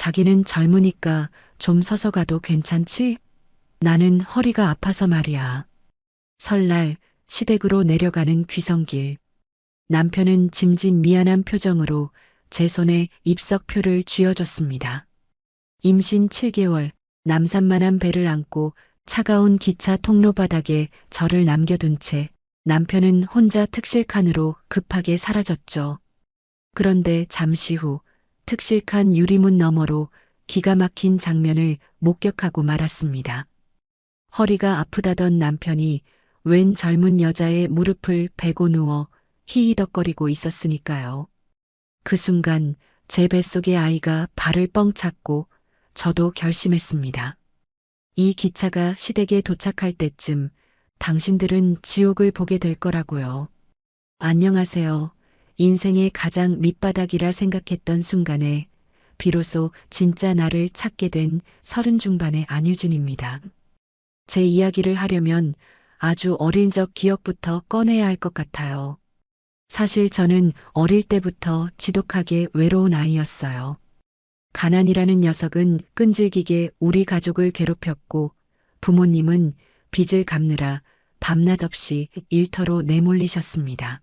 자기는 젊으니까 좀 서서 가도 괜찮지? 나는 허리가 아파서 말이야. 설날 시댁으로 내려가는 귀성길. 남편은 짐짓 미안한 표정으로 제 손에 입석표를 쥐어줬습니다. 임신 7개월, 남산만한 배를 안고 차가운 기차 통로 바닥에 저를 남겨둔 채 남편은 혼자 특실칸으로 급하게 사라졌죠. 그런데 잠시 후 특실칸 유리문 너머로 기가 막힌 장면을 목격하고 말았습니다. 허리가 아프다던 남편이 웬 젊은 여자의 무릎을 베고 누워 히히덕거리고 있었으니까요. 그 순간 제 뱃속의 아이가 발을 뻥 찼고 저도 결심했습니다. 이 기차가 시댁에 도착할 때쯤 당신들은 지옥을 보게 될 거라고요. 안녕하세요. 인생의 가장 밑바닥이라 생각했던 순간에 비로소 진짜 나를 찾게 된 30 중반의 안유진입니다. 제 이야기를 하려면 아주 어릴 적 기억부터 꺼내야 할 것 같아요. 사실 저는 어릴 때부터 지독하게 외로운 아이였어요. 가난이라는 녀석은 끈질기게 우리 가족을 괴롭혔고 부모님은 빚을 갚느라 밤낮 없이 일터로 내몰리셨습니다.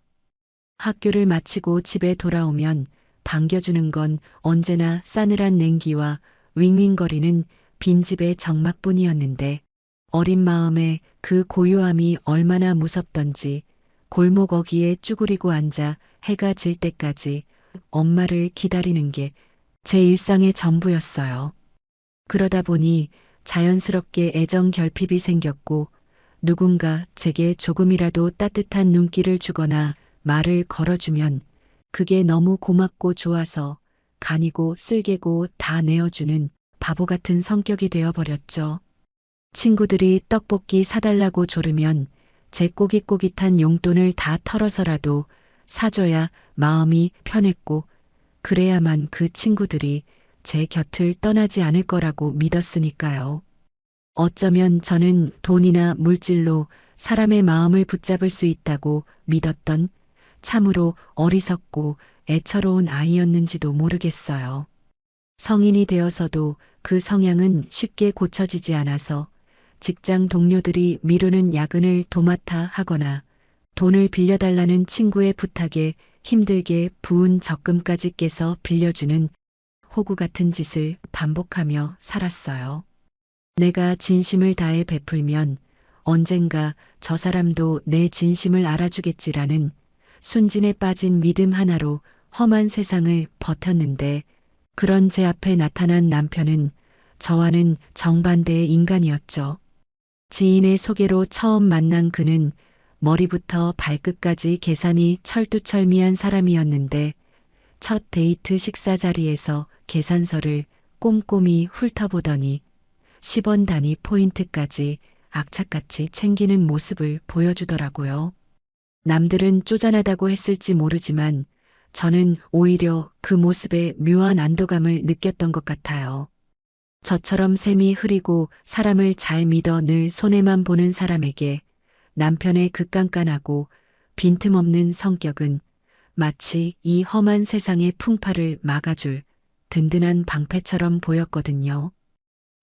학교를 마치고 집에 돌아오면 반겨주는 건 언제나 싸늘한 냉기와 윙윙거리는 빈집의 적막뿐이었는데 어린 마음에 그 고요함이 얼마나 무섭던지 골목 어귀에 쭈그리고 앉아 해가 질 때까지 엄마를 기다리는 게 제 일상의 전부였어요. 그러다 보니 자연스럽게 애정 결핍이 생겼고 누군가 제게 조금이라도 따뜻한 눈길을 주거나 말을 걸어주면 그게 너무 고맙고 좋아서 간이고 쓸개고 다 내어주는 바보 같은 성격이 되어버렸죠. 친구들이 떡볶이 사달라고 조르면 제 꼬깃꼬깃한 용돈을 다 털어서라도 사줘야 마음이 편했고 그래야만 그 친구들이 제 곁을 떠나지 않을 거라고 믿었으니까요. 어쩌면 저는 돈이나 물질로 사람의 마음을 붙잡을 수 있다고 믿었던 참으로 어리석고 애처로운 아이였는지도 모르겠어요. 성인이 되어서도 그 성향은 쉽게 고쳐지지 않아서 직장 동료들이 미루는 야근을 도맡아 하거나 돈을 빌려달라는 친구의 부탁에 힘들게 부은 적금까지 깨서 빌려주는 호구 같은 짓을 반복하며 살았어요. 내가 진심을 다해 베풀면 언젠가 저 사람도 내 진심을 알아주겠지라는 순진에 빠진 믿음 하나로 험한 세상을 버텼는데 그런 제 앞에 나타난 남편은 저와는 정반대의 인간이었죠. 지인의 소개로 처음 만난 그는 머리부터 발끝까지 계산이 철두철미한 사람이었는데 첫 데이트 식사 자리에서 계산서를 꼼꼼히 훑어보더니 10원 단위 포인트까지 악착같이 챙기는 모습을 보여주더라고요. 남들은 쪼잔하다고 했을지 모르지만 저는 오히려 그 모습에 묘한 안도감을 느꼈던 것 같아요. 저처럼 셈이 흐리고 사람을 잘 믿어 늘 손해만 보는 사람에게 남편의 그 깐깐하고 빈틈없는 성격은 마치 이 험한 세상의 풍파를 막아줄 든든한 방패처럼 보였거든요.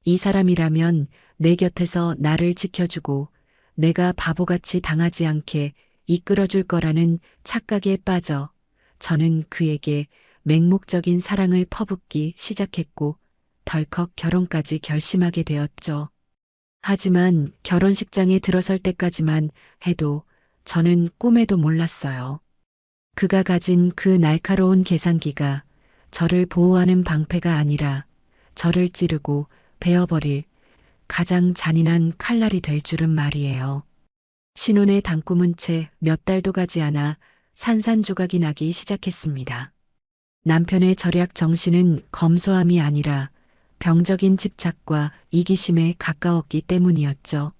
이 사람이라면 내 곁에서 나를 지켜주고 내가 바보같이 당하지 않게 이끌어줄 거라는 착각에 빠져 저는 그에게 맹목적인 사랑을 퍼붓기 시작했고 덜컥 결혼까지 결심하게 되었죠. 하지만 결혼식장에 들어설 때까지만 해도 저는 꿈에도 몰랐어요. 그가 가진 그 날카로운 계산기가 저를 보호하는 방패가 아니라 저를 찌르고 베어버릴 가장 잔인한 칼날이 될 줄은 말이에요. 신혼의 단꿈은 채 몇 달도 가지 않아 산산조각이 나기 시작했습니다. 남편의 절약 정신은 검소함이 아니라 병적인 집착과 이기심에 가까웠기 때문이었죠.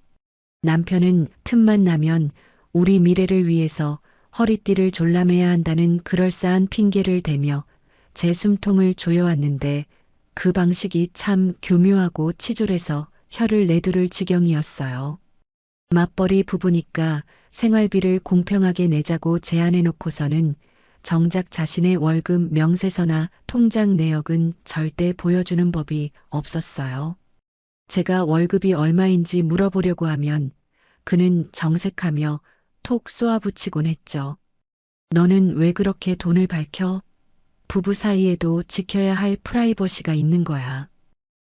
남편은 틈만 나면 우리 미래를 위해서 허리띠를 졸라매야 한다는 그럴싸한 핑계를 대며 제 숨통을 조여왔는데 그 방식이 참 교묘하고 치졸해서 혀를 내두를 지경이었어요. 맞벌이 부부니까 생활비를 공평하게 내자고 제안해놓고서는 정작 자신의 월급 명세서나 통장 내역은 절대 보여주는 법이 없었어요. 제가 월급이 얼마인지 물어보려고 하면 그는 정색하며 톡 쏘아붙이곤 했죠. 너는 왜 그렇게 돈을 밝혀? 부부 사이에도 지켜야 할 프라이버시가 있는 거야.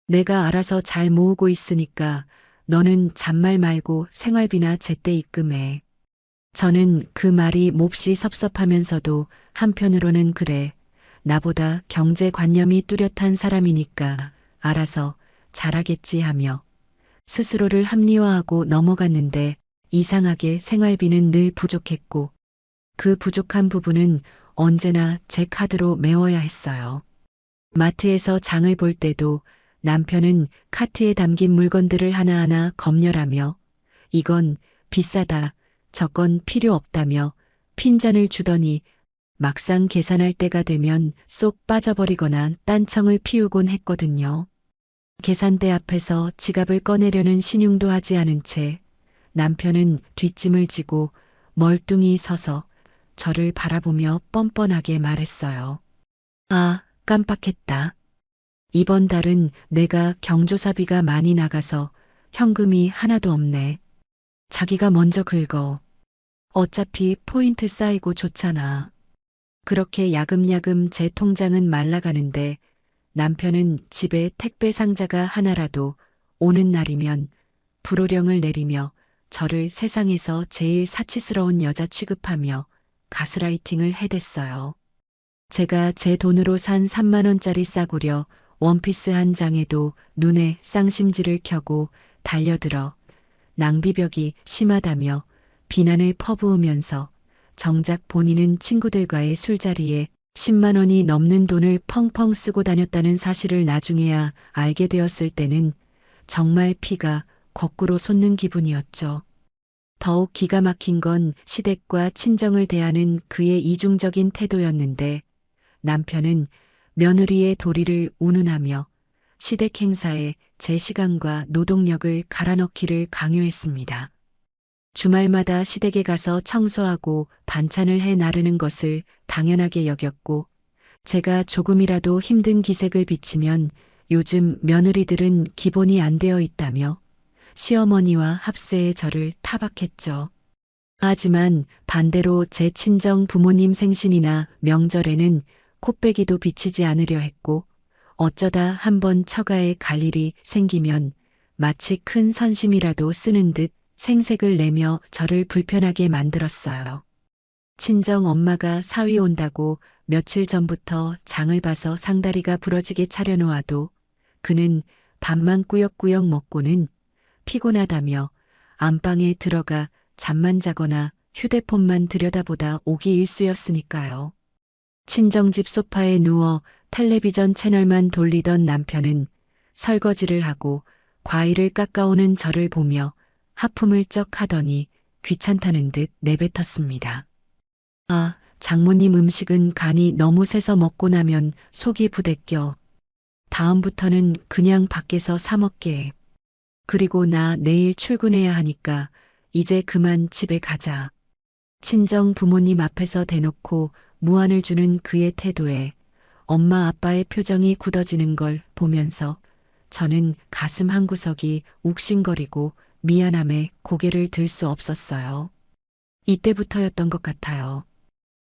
내가 알아서 잘 모으고 있으니까 너는 잔말 말고 생활비나 제때 입금해. 저는 그 말이 몹시 섭섭하면서도 한편으로는 그래. 나보다 경제관념이 뚜렷한 사람이니까 알아서 잘하겠지 하며 스스로를 합리화하고 넘어갔는데 이상하게 생활비는 늘 부족했고 그 부족한 부분은 언제나 제 카드로 메워야 했어요. 마트에서 장을 볼 때도 남편은 카트에 담긴 물건들을 하나하나 검열하며 이건 비싸다, 저건 필요 없다며 핀잔을 주더니 막상 계산할 때가 되면 쏙 빠져버리거나 딴청을 피우곤 했거든요. 계산대 앞에서 지갑을 꺼내려는 신용도 하지 않은 채 남편은 뒷짐을 지고 멀뚱히 서서 저를 바라보며 뻔뻔하게 말했어요. 아, 깜빡했다. 이번 달은 내가 경조사비가 많이 나가서 현금이 하나도 없네. 자기가 먼저 긁어. 어차피 포인트 쌓이고 좋잖아. 그렇게 야금야금 제 통장은 말라가는데 남편은 집에 택배 상자가 하나라도 오는 날이면 불호령을 내리며 저를 세상에서 제일 사치스러운 여자 취급하며 가스라이팅을 해댔어요. 제가 제 돈으로 산 3만 원짜리 싸구려 원피스 한 장에도 눈에 쌍심지를 켜고 달려들어 낭비벽이 심하다며 비난을 퍼부으면서 정작 본인은 친구들과의 술자리에 10만 원이 넘는 돈을 펑펑 쓰고 다녔다는 사실을 나중에야 알게 되었을 때는 정말 피가 거꾸로 솟는 기분이었죠. 더욱 기가 막힌 건 시댁과 친정을 대하는 그의 이중적인 태도였는데 남편은 며느리의 도리를 운운하며 시댁 행사에 제 시간과 노동력을 갈아넣기를 강요했습니다. 주말마다 시댁에 가서 청소하고 반찬을 해 나르는 것을 당연하게 여겼고 제가 조금이라도 힘든 기색을 비치면 요즘 며느리들은 기본이 안 되어 있다며 시어머니와 합세해 저를 타박했죠. 하지만 반대로 제 친정 부모님 생신이나 명절에는 코빼기도 비치지 않으려 했고 어쩌다 한번 처가에 갈 일이 생기면 마치 큰 선심이라도 쓰는 듯 생색을 내며 저를 불편하게 만들었어요. 친정 엄마가 사위 온다고 며칠 전부터 장을 봐서 상다리가 부러지게 차려놓아도 그는 밥만 꾸역꾸역 먹고는 피곤하다며 안방에 들어가 잠만 자거나 휴대폰만 들여다보다 오기 일쑤였으니까요. 친정집 소파에 누워 텔레비전 채널만 돌리던 남편은 설거지를 하고 과일을 깎아오는 저를 보며 하품을 쩍 하더니 귀찮다는 듯 내뱉었습니다. 아, 장모님 음식은 간이 너무 세서 먹고 나면 속이 부대껴. 다음부터는 그냥 밖에서 사 먹게. 그리고 나 내일 출근해야 하니까 이제 그만 집에 가자. 친정 부모님 앞에서 대놓고 무안을 주는 그의 태도에 엄마 아빠의 표정이 굳어지는 걸 보면서 저는 가슴 한구석이 욱신거리고 미안함에 고개를 들 수 없었어요. 이때부터였던 것 같아요.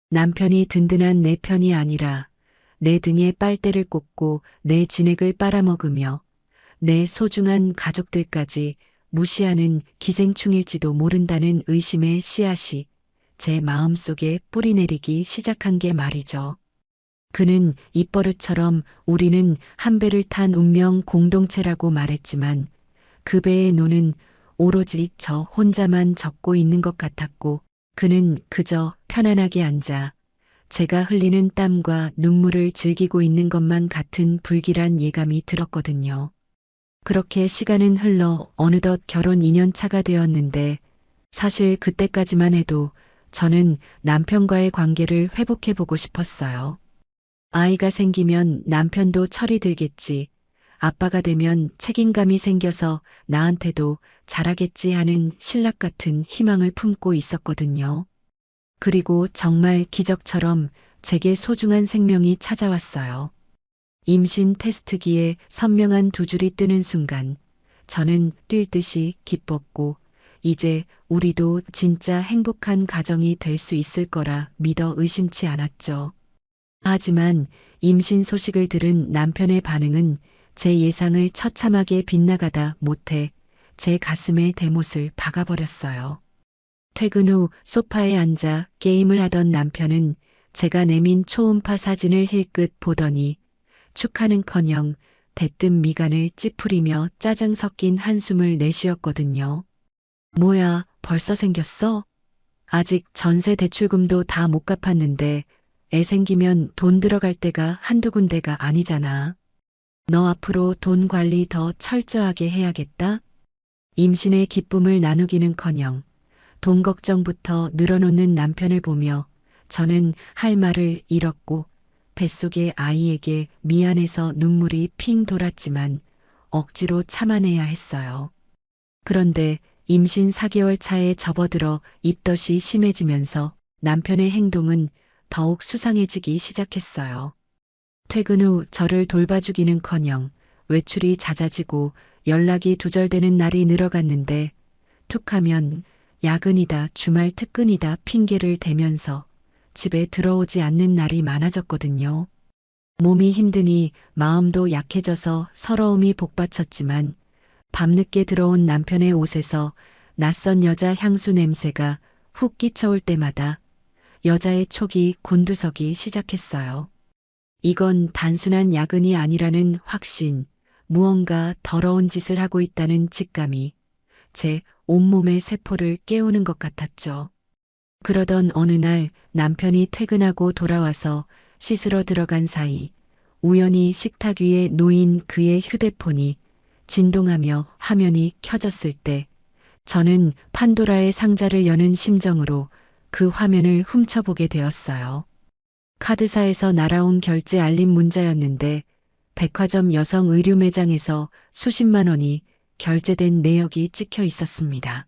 남편이 든든한 내 편이 아니라 내 등에 빨대를 꽂고 내 진액을 빨아먹으며 내 소중한 가족들까지 무시하는 기생충일지도 모른다는 의심의 씨앗이 제 마음속에 뿌리내리기 시작한 게 말이죠. 그는 입버릇처럼 우리는 한 배를 탄 운명 공동체라고 말했지만 그 배의 노는 오로지 저 혼자만 젓고 있는 것 같았고 그는 그저 편안하게 앉아 제가 흘리는 땀과 눈물을 즐기고 있는 것만 같은 불길한 예감이 들었거든요. 그렇게 시간은 흘러 어느덧 결혼 2년 차가 되었는데 사실 그때까지만 해도 저는 남편과의 관계를 회복해보고 싶었어요. 아이가 생기면 남편도 철이 들겠지. 아빠가 되면 책임감이 생겨서 나한테도 잘하겠지 하는 신락 같은 희망을 품고 있었거든요. 그리고 정말 기적처럼 제게 소중한 생명이 찾아왔어요. 임신 테스트기에 선명한 두 줄이 뜨는 순간 저는 뛸 듯이 기뻤고 이제 우리도 진짜 행복한 가정이 될 수 있을 거라 믿어 의심치 않았죠. 하지만 임신 소식을 들은 남편의 반응은 제 예상을 처참하게 빗나가다 못해 제 가슴에 대못을 박아버렸어요. 퇴근 후 소파에 앉아 게임을 하던 남편은 제가 내민 초음파 사진을 힐끗 보더니 축하는커녕 대뜸 미간을 찌푸리며 짜증 섞인 한숨을 내쉬었거든요. 뭐야, 벌써 생겼어? 아직 전세 대출금도 다 못 갚았는데 애 생기면 돈 들어갈 데가 한두 군데가 아니잖아. 너 앞으로 돈 관리 더 철저하게 해야겠다. 임신의 기쁨을 나누기는커녕 돈 걱정부터 늘어놓는 남편을 보며 저는 할 말을 잃었고 뱃속의 아이에게 미안해서 눈물이 핑 돌았지만 억지로 참아내야 했어요. 그런데 임신 4개월 차에 접어들어 입덧이 심해지면서 남편의 행동은 더욱 수상해지기 시작했어요. 퇴근 후 저를 돌봐주기는커녕 외출이 잦아지고 연락이 두절되는 날이 늘어갔는데 툭하면 야근이다 주말 특근이다 핑계를 대면서 집에 들어오지 않는 날이 많아졌거든요. 몸이 힘드니 마음도 약해져서 서러움이 복받쳤지만 밤늦게 들어온 남편의 옷에서 낯선 여자 향수 냄새가 훅 끼쳐올 때마다 여자의 촉이 곤두서기 시작했어요. 이건 단순한 야근이 아니라는 확신, 무언가 더러운 짓을 하고 있다는 직감이 제 온몸의 세포를 깨우는 것 같았죠. 그러던 어느 날 남편이 퇴근하고 돌아와서 씻으러 들어간 사이 우연히 식탁 위에 놓인 그의 휴대폰이 진동하며 화면이 켜졌을 때 저는 판도라의 상자를 여는 심정으로 그 화면을 훔쳐보게 되었어요. 카드사에서 날아온 결제 알림 문자였는데 백화점 여성 의류 매장에서 수십만 원이 결제된 내역이 찍혀 있었습니다.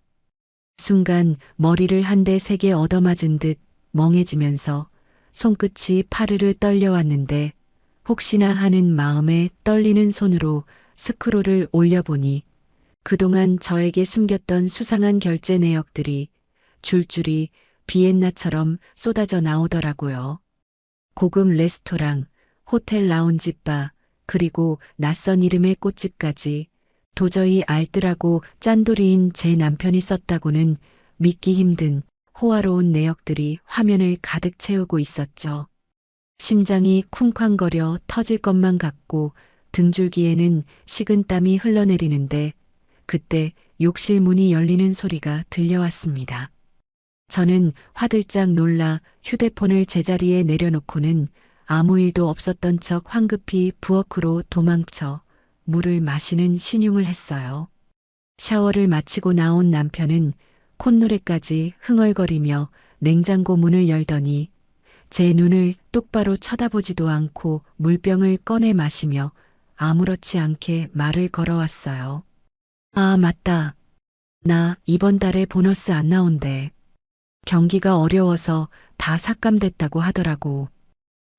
순간 머리를 한 대 세게 얻어맞은 듯 멍해지면서 손끝이 파르르 떨려왔는데 혹시나 하는 마음에 떨리는 손으로 스크롤을 올려보니 그동안 저에게 숨겼던 수상한 결제 내역들이 줄줄이 비엔나처럼 쏟아져 나오더라고요. 고급 레스토랑, 호텔 라운지바, 그리고 낯선 이름의 꽃집까지 도저히 알뜰하고 짠돌이인 제 남편이 썼다고는 믿기 힘든 호화로운 내역들이 화면을 가득 채우고 있었죠. 심장이 쿵쾅거려 터질 것만 같고 등줄기에는 식은땀이 흘러내리는데 그때 욕실 문이 열리는 소리가 들려왔습니다. 저는 화들짝 놀라 휴대폰을 제자리에 내려놓고는 아무 일도 없었던 척 황급히 부엌으로 도망쳐 물을 마시는 신용을 했어요. 샤워를 마치고 나온 남편은 콧노래까지 흥얼거리며 냉장고 문을 열더니 제 눈을 똑바로 쳐다보지도 않고 물병을 꺼내 마시며 아무렇지 않게 말을 걸어왔어요. 아, 맞다. 나 이번 달에 보너스 안 나온대. 경기가 어려워서 다 삭감됐다고 하더라고.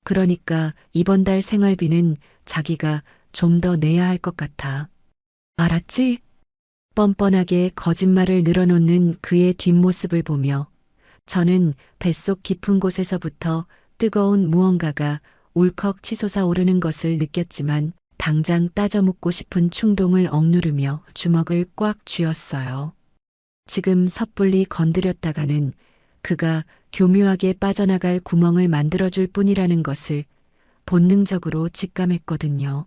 그러니까 이번 달 생활비는 자기가 좀 더 내야 할 것 같아. 알았지? 뻔뻔하게 거짓말을 늘어놓는 그의 뒷모습을 보며 저는 뱃속 깊은 곳에서부터 뜨거운 무언가가 울컥 치솟아 오르는 것을 느꼈지만 당장 따져 묻고 싶은 충동을 억누르며 주먹을 꽉 쥐었어요. 지금 섣불리 건드렸다가는 그가 교묘하게 빠져나갈 구멍을 만들어줄 뿐이라는 것을 본능적으로 직감했거든요.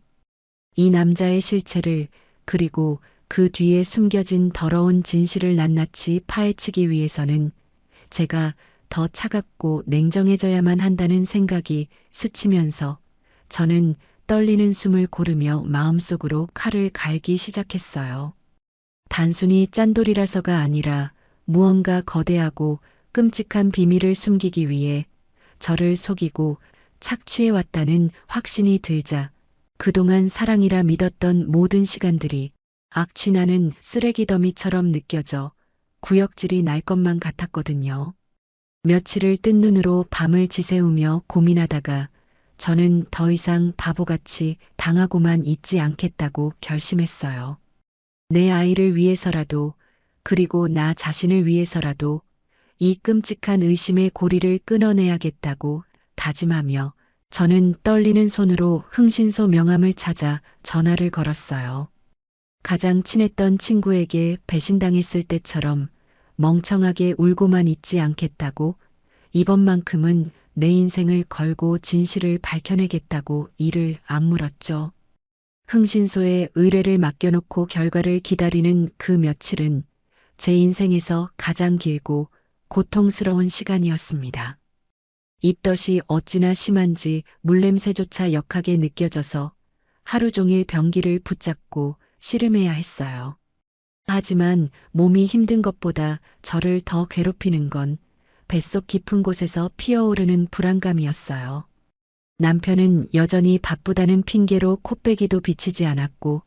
이 남자의 실체를 그리고 그 뒤에 숨겨진 더러운 진실을 낱낱이 파헤치기 위해서는 제가 더 차갑고 냉정해져야만 한다는 생각이 스치면서 저는 떨리는 숨을 고르며 마음속으로 칼을 갈기 시작했어요. 단순히 짠돌이라서가 아니라 무언가 거대하고 끔찍한 비밀을 숨기기 위해 저를 속이고 착취해왔다는 확신이 들자 그동안 사랑이라 믿었던 모든 시간들이 악취나는 쓰레기 더미처럼 느껴져 구역질이 날 것만 같았거든요. 며칠을 뜬 눈으로 밤을 지새우며 고민하다가 저는 더 이상 바보같이 당하고만 있지 않겠다고 결심했어요. 내 아이를 위해서라도, 그리고 나 자신을 위해서라도 이 끔찍한 의심의 고리를 끊어내야겠다고 다짐하며 저는 떨리는 손으로 흥신소 명함을 찾아 전화를 걸었어요. 가장 친했던 친구에게 배신당했을 때처럼 멍청하게 울고만 있지 않겠다고, 이번만큼은 내 인생을 걸고 진실을 밝혀내겠다고 이를 악물었죠. 흥신소에 의뢰를 맡겨놓고 결과를 기다리는 그 며칠은 제 인생에서 가장 길고 고통스러운 시간이었습니다. 입덧이 어찌나 심한지 물냄새조차 역하게 느껴져서 하루 종일 변기를 붙잡고 씨름해야 했어요. 하지만 몸이 힘든 것보다 저를 더 괴롭히는 건 뱃속 깊은 곳에서 피어오르는 불안감이었어요. 남편은 여전히 바쁘다는 핑계로 코빼기도 비치지 않았고,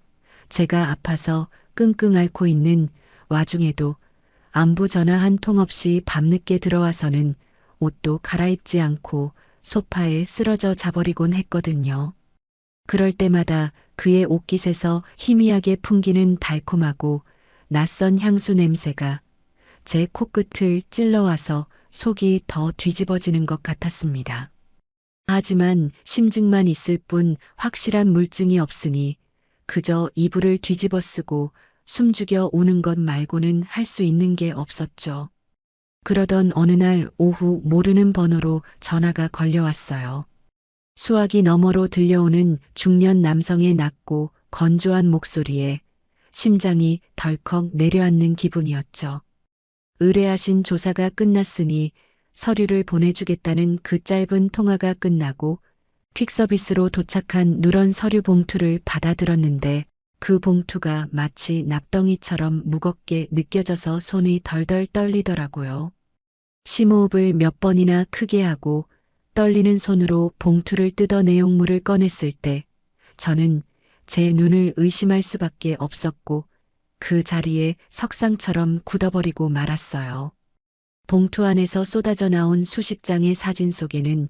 제가 아파서 끙끙 앓고 있는 와중에도 안부 전화 한 통 없이 밤늦게 들어와서는 옷도 갈아입지 않고 소파에 쓰러져 자버리곤 했거든요. 그럴 때마다 그의 옷깃에서 희미하게 풍기는 달콤하고 낯선 향수 냄새가 제 코끝을 찔러와서 속이 더 뒤집어지는 것 같았습니다. 하지만 심증만 있을 뿐 확실한 물증이 없으니 그저 이불을 뒤집어 쓰고 숨죽여 우는 것 말고는 할 수 있는 게 없었죠. 그러던 어느 날 오후 모르는 번호로 전화가 걸려왔어요. 수화기 너머로 들려오는 중년 남성의 낮고 건조한 목소리에 심장이 덜컥 내려앉는 기분이었죠. 의뢰하신 조사가 끝났으니 서류를 보내주겠다는 그 짧은 통화가 끝나고 퀵서비스로 도착한 누런 서류 봉투를 받아들었는데 그 봉투가 마치 납덩이처럼 무겁게 느껴져서 손이 덜덜 떨리더라고요. 심호흡을 몇 번이나 크게 하고 떨리는 손으로 봉투를 뜯어 내용물을 꺼냈을 때 저는 제 눈을 의심할 수밖에 없었고 그 자리에 석상처럼 굳어버리고 말았어요. 봉투 안에서 쏟아져 나온 수십 장의 사진 속에는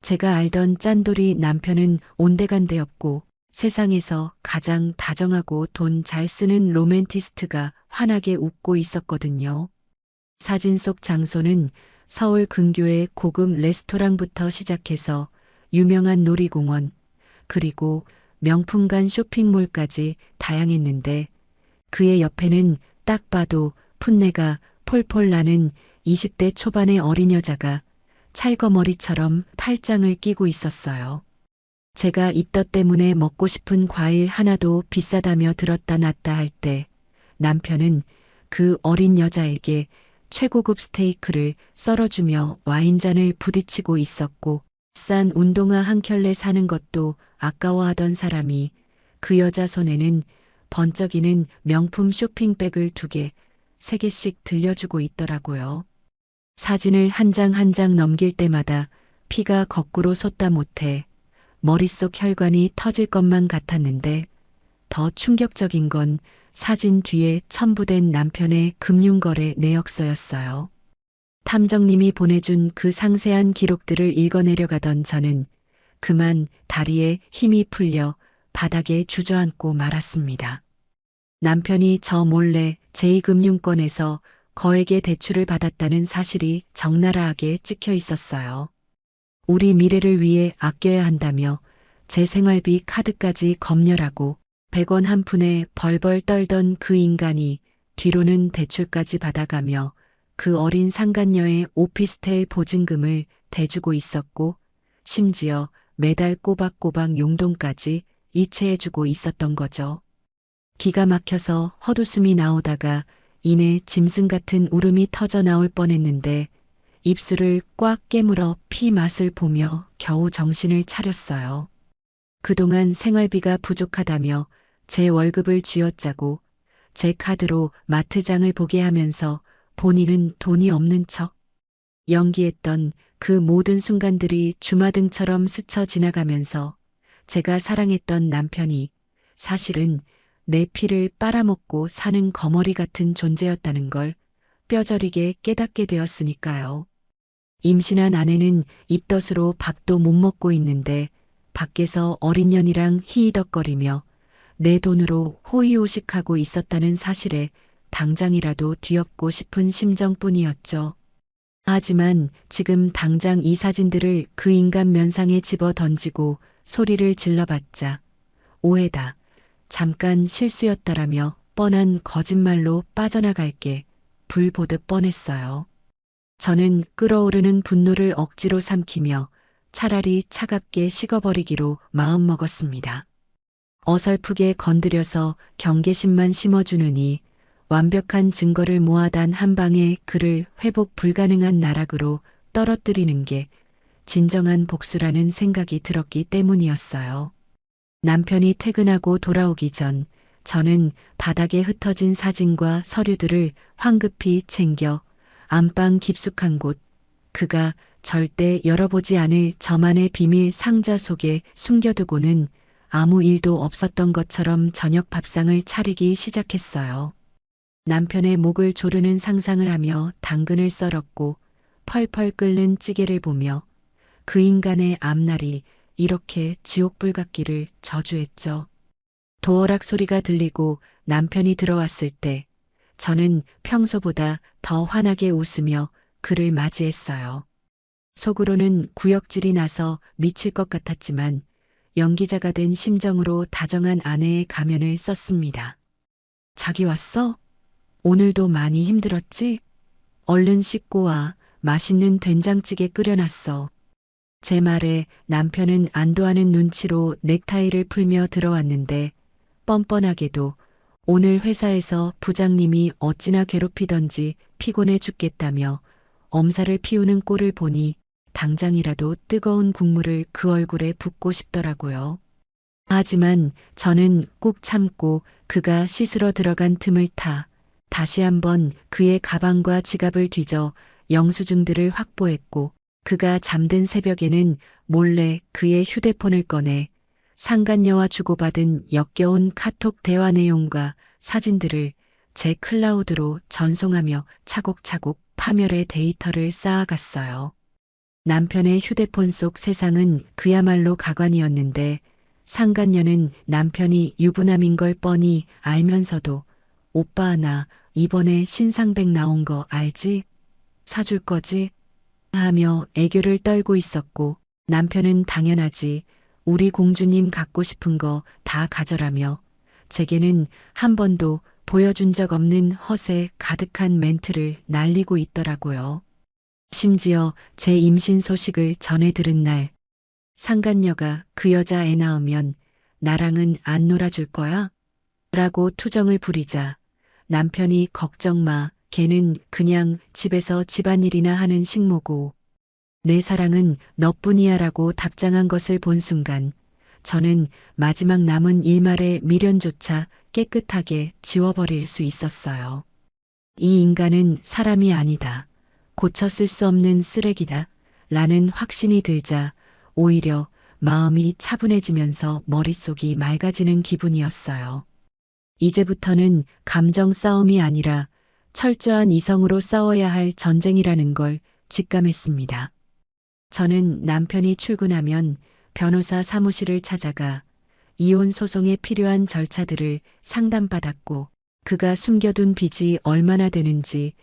제가 알던 짠돌이 남편은 온데간데없고 세상에서 가장 다정하고 돈 잘 쓰는 로맨티스트가 환하게 웃고 있었거든요. 사진 속 장소는 서울 근교의 고급 레스토랑부터 시작해서 유명한 놀이공원, 그리고 명품관 쇼핑몰까지 다양했는데 그의 옆에는 딱 봐도 풋내가 폴폴 나는 20대 초반의 어린 여자가 찰거머리처럼 팔짱을 끼고 있었어요. 제가 입덧 때문에 먹고 싶은 과일 하나도 비싸다며 들었다 놨다 할 때 남편은 그 어린 여자에게 최고급 스테이크를 썰어주며 와인잔을 부딪히고 있었고, 싼 운동화 한 켤레 사는 것도 아까워하던 사람이 그 여자 손에는 번쩍이는 명품 쇼핑백을 2개, 3개씩 들려주고 있더라고요. 사진을 한 장 한 장 넘길 때마다 피가 거꾸로 솟다 못해 머릿속 혈관이 터질 것만 같았는데 더 충격적인 건 사진 뒤에 첨부된 남편의 금융거래 내역서였어요. 탐정님이 보내준 그 상세한 기록들을 읽어내려가던 저는 그만 다리에 힘이 풀려 바닥에 주저앉고 말았습니다. 남편이 저 몰래 제2금융권에서 거액의 대출을 받았다는 사실이 적나라하게 찍혀 있었어요. 우리 미래를 위해 아껴야 한다며 제 생활비 카드까지 검열하고 100원 한 푼에 벌벌 떨던 그 인간이 뒤로는 대출까지 받아가며 그 어린 상간녀의 오피스텔 보증금을 대주고 있었고 심지어 매달 꼬박꼬박 용돈까지 이체해주고 있었던 거죠. 기가 막혀서 헛웃음이 나오다가 이내 짐승 같은 울음이 터져 나올 뻔했는데 입술을 꽉 깨물어 피 맛을 보며 겨우 정신을 차렸어요. 그동안 생활비가 부족하다며 제 월급을 쥐어짜고 제 카드로 마트장을 보게 하면서 본인은 돈이 없는 척 연기했던 그 모든 순간들이 주마등처럼 스쳐 지나가면서 제가 사랑했던 남편이 사실은 내 피를 빨아먹고 사는 거머리 같은 존재였다는 걸 뼈저리게 깨닫게 되었으니까요. 임신한 아내는 입덧으로 밥도 못 먹고 있는데 밖에서 어린 년이랑 히히덕거리며 내 돈으로 호의호식하고 있었다는 사실에 당장이라도 뒤엎고 싶은 심정뿐이었죠. 하지만 지금 당장 이 사진들을 그 인간 면상에 집어 던지고 소리를 질러봤자 오해다. 잠깐 실수였다라며 뻔한 거짓말로 빠져나갈 게 불 보듯 뻔했어요. 저는 끓어오르는 분노를 억지로 삼키며 차라리 차갑게 식어버리기로 마음먹었습니다. 어설프게 건드려서 경계심만 심어주느니 완벽한 증거를 모아단 한 방에 그를 회복 불가능한 나락으로 떨어뜨리는 게 진정한 복수라는 생각이 들었기 때문이었어요. 남편이 퇴근하고 돌아오기 전 저는 바닥에 흩어진 사진과 서류들을 황급히 챙겨 안방 깊숙한 곳, 그가 절대 열어보지 않을 저만의 비밀 상자 속에 숨겨두고는 아무 일도 없었던 것처럼 저녁 밥상을 차리기 시작했어요. 남편의 목을 조르는 상상을 하며 당근을 썰었고 펄펄 끓는 찌개를 보며 그 인간의 앞날이 이렇게 지옥불 같기를 저주했죠. 도어락 소리가 들리고 남편이 들어왔을 때 저는 평소보다 더 환하게 웃으며 그를 맞이했어요. 속으로는 구역질이 나서 미칠 것 같았지만 연기자가 된 심정으로 다정한 아내의 가면을 썼습니다. 자기 왔어? 오늘도 많이 힘들었지? 얼른 씻고 와. 맛있는 된장찌개 끓여놨어. 제 말에 남편은 안도하는 눈치로 넥타이를 풀며 들어왔는데 뻔뻔하게도 오늘 회사에서 부장님이 어찌나 괴롭히던지 피곤해 죽겠다며 엄살을 피우는 꼴을 보니 당장이라도 뜨거운 국물을 그 얼굴에 붓고 싶더라고요. 하지만 저는 꾹 참고 그가 씻으러 들어간 틈을 타 다시 한번 그의 가방과 지갑을 뒤져 영수증들을 확보했고 그가 잠든 새벽에는 몰래 그의 휴대폰을 꺼내 상간녀와 주고받은 역겨운 카톡 대화 내용과 사진들을 제 클라우드로 전송하며 차곡차곡 파멸의 데이터를 쌓아갔어요. 남편의 휴대폰 속 세상은 그야말로 가관이었는데 상간녀는 남편이 유부남인 걸 뻔히 알면서도 오빠 나 이번에 신상백 나온 거 알지? 사줄 거지? 하며 애교를 떨고 있었고 남편은 당연하지 우리 공주님 갖고 싶은 거 다 가져라며 제게는 한 번도 보여준 적 없는 허세 가득한 멘트를 날리고 있더라고요. 심지어 제 임신 소식을 전해 들은 날 상간녀가 그 여자 애 낳으면 나랑은 안 놀아줄 거야? 라고 투정을 부리자 남편이 걱정 마. 걔는 그냥 집에서 집안일이나 하는 식모고 내 사랑은 너뿐이야 라고 답장한 것을 본 순간 저는 마지막 남은 일말의 미련조차 깨끗하게 지워버릴 수 있었어요. 이 인간은 사람이 아니다. 고쳐 쓸 수 없는 쓰레기다. 라는 확신이 들자 오히려 마음이 차분해지면서 머릿속이 맑아지는 기분이었어요. 이제부터는 감정 싸움이 아니라 철저한 이성으로 싸워야 할 전쟁이라는 걸 직감했습니다. 저는 남편이 출근하면 변호사 사무실을 찾아가 이혼 소송에 필요한 절차들을 상담받았고 그가 숨겨둔 빚이 얼마나 되는지